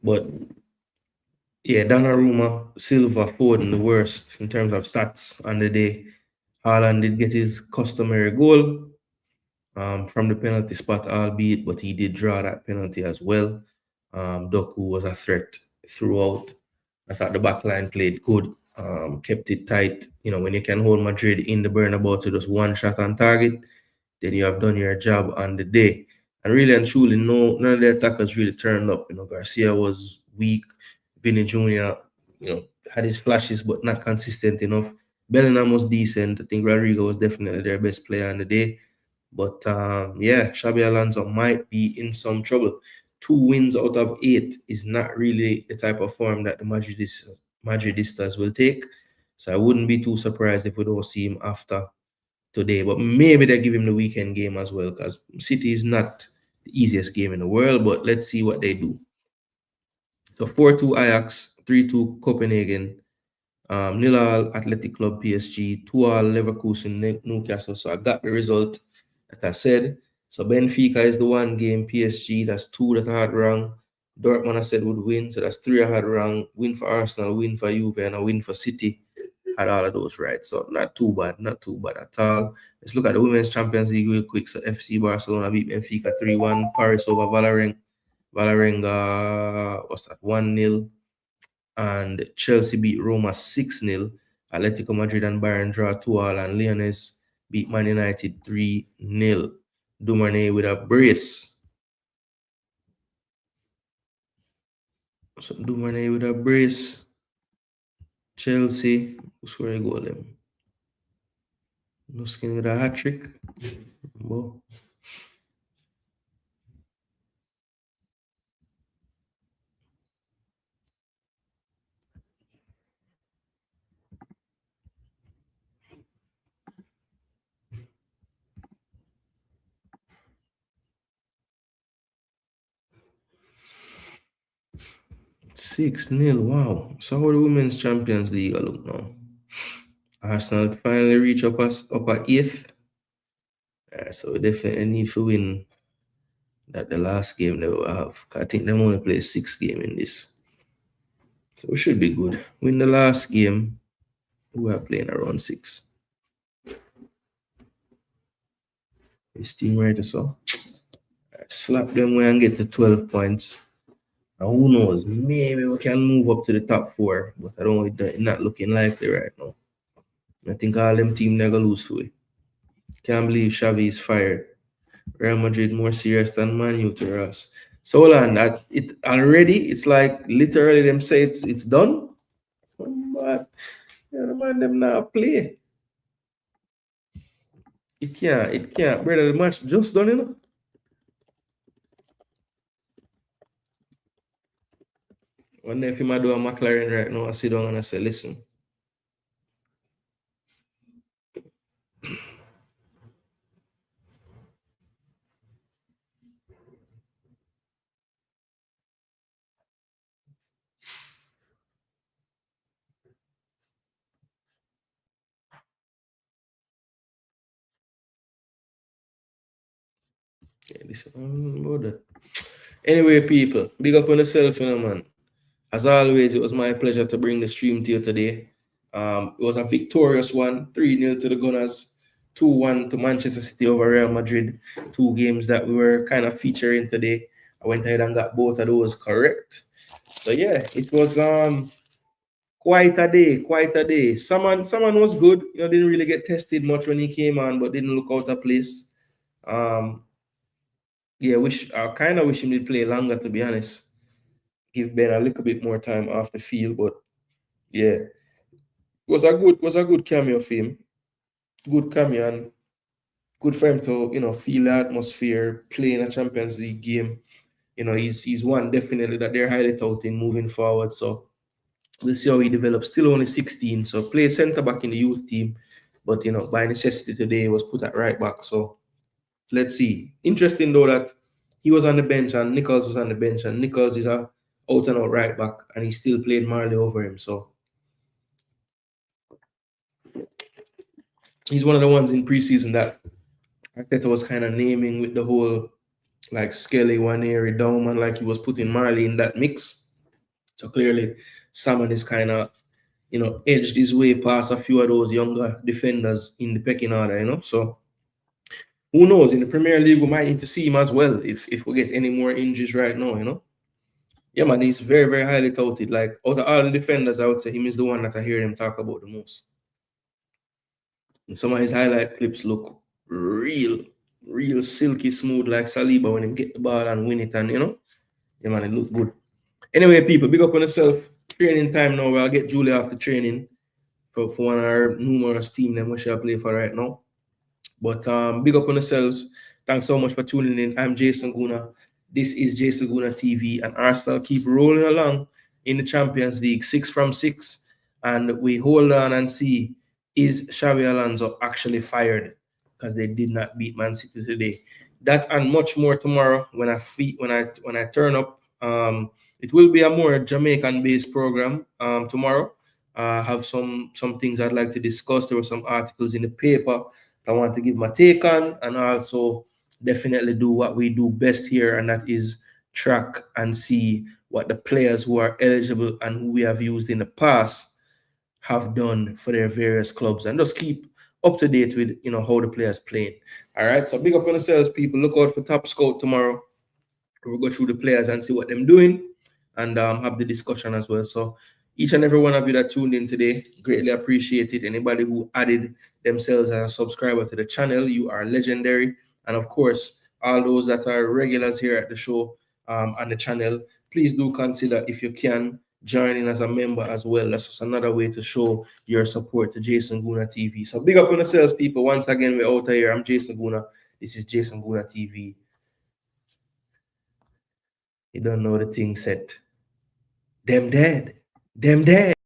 But yeah, Donnarumma, Silva, Foden, the worst in terms of stats on the day. Haaland did get his customary goal from the penalty spot, albeit, but he did draw that penalty as well. Doku was a threat throughout. I thought the back line played good, kept it tight. When you can hold Madrid in the Bernebeau to just 1 shot on target, then you have done your job on the day. And really and truly, none of the attackers really turned up. Garcia was weak. Vinny Jr., had his flashes, but not consistent enough. Bellingham was decent. I think Rodrigo was definitely their best player on the day. But Xabi Alonso might be in some trouble. 2 wins out of 8 is not really the type of form that the Madridistas will take. So I wouldn't be too surprised if we don't see him after today. But maybe they give him the weekend game as well, because City is not the easiest game in the world. But let's see what they do. So 4-2 Ajax, 3-2 Copenhagen, 0-0 Athletic Club PSG, 2-0 Leverkusen Newcastle. So I got the result that I said. So Benfica is the 1 game, PSG, that's 2 that I had wrong. Dortmund I said would win, so that's 3 I had wrong. Win for Arsenal, win for Juve, and a win for City. Had all of those right, so not too bad at all. Let's look at the Women's Champions League real quick. So FC Barcelona beat Benfica 3-1. Paris over Valerenga, what's that, 1-0. And Chelsea beat Roma 6-0. Atletico Madrid and Bayern draw 2-2, and Leones beat Man United 3-0. Dumane with a brace. So Dumane with a brace. Chelsea, who scored a goal them? Nuskin with a hat-trick. Well, $6-0. Wow. So how the Women's Champions League look now? Arsenal finally reach up at 8th. So we definitely need to win that the last game they will have. I think they only play 6 games in this. So we should be good. Win the last game, we are playing around 6. This team right so. Slap them away and get to 12 points. And who knows? Maybe we can move up to the top 4, but I don't know, it's not looking likely right now. I think all them team they're gonna lose to it. Can't believe Xavi is fired. Real Madrid more serious than Man U to us. So hold on, that it already, it's like literally them say it's done. But yeah, the man them now play. It can't. Brother, the match just done, you know. Wonder if he might do a McLaren right now, I sit down and I say, listen. Yeah, listen, about that. Anyway, people, big up on yourself, you know, man. As always, it was my pleasure to bring the stream to you today. It was a victorious one, 3-0 to the Gunners, 2-1 to Manchester City over Real Madrid. 2 games that we were kind of featuring today. I went ahead and got both of those correct. So yeah, it was quite a day. Someone was good. You know, didn't really get tested much when he came on, but didn't look out of place. Yeah, I kind of wish him did play longer, to be honest. Give Ben a little bit more time off the field, but yeah, was a good cameo for him. Good cameo and good for him to feel the atmosphere, play in a Champions League game. He's one definitely that they're highly touting moving forward. So we'll see how he develops. Still only 16, so play centre back in the youth team, but by necessity today was put at right back. So let's see. Interesting though that he was on the bench and Nichols was on the bench, and Nichols is a out and out right back, and he still played Marley over him. So he's one of the ones in preseason that Arteta was kind of naming with the whole like Skelly, Waneri, Dauman, like he was putting Marley in that mix. So clearly, Salmon is kind of edged his way past a few of those younger defenders in the pecking order. So who knows? In the Premier League, we might need to see him as well if we get any more injuries right now. Yeah, man, he's very, very highly touted. Like, out of all the defenders, I would say him is the one that I hear them talk about the most. And some of his highlight clips look real silky smooth like Saliba when he get the ball and win it, and yeah, man, it look good. Anyway, people, big up on yourself. Training time now. I'll get Julia after training for one of our numerous team them we shall play for right now. But big up on yourselves. Thanks so much for tuning in. I'm Jason Gooner. This is Jason Gooner TV, and Arsenal keep rolling along in the Champions League, 6 from 6. And we hold on and see, is Xabi Alonso actually fired because they did not beat Man City today? That and much more tomorrow when I turn up. It will be a more Jamaican-based program tomorrow. I have some things I'd like to discuss. There were some articles in the paper I want to give my take on, and also definitely do what we do best here, and that is track and see what the players who are eligible and who we have used in the past have done for their various clubs, and just keep up to date with how the players playing. All right, so big up on yourselves, people. Look out for Top Scout tomorrow. We'll go through the players and see what they're doing, and have the discussion as well. So each and every one of you that tuned in today, greatly appreciate it. Anybody who added themselves as a subscriber to the channel, you are legendary. And of course, all those that are regulars here at the show and the channel, please do consider, if you can, joining as a member as well. That's just another way to show your support to Jason Gooner TV. So big up on yourselves, people. Once again, we're out of here. I'm Jason Gooner. This is Jason Gooner TV. You don't know the thing set. Them dead. Them dead.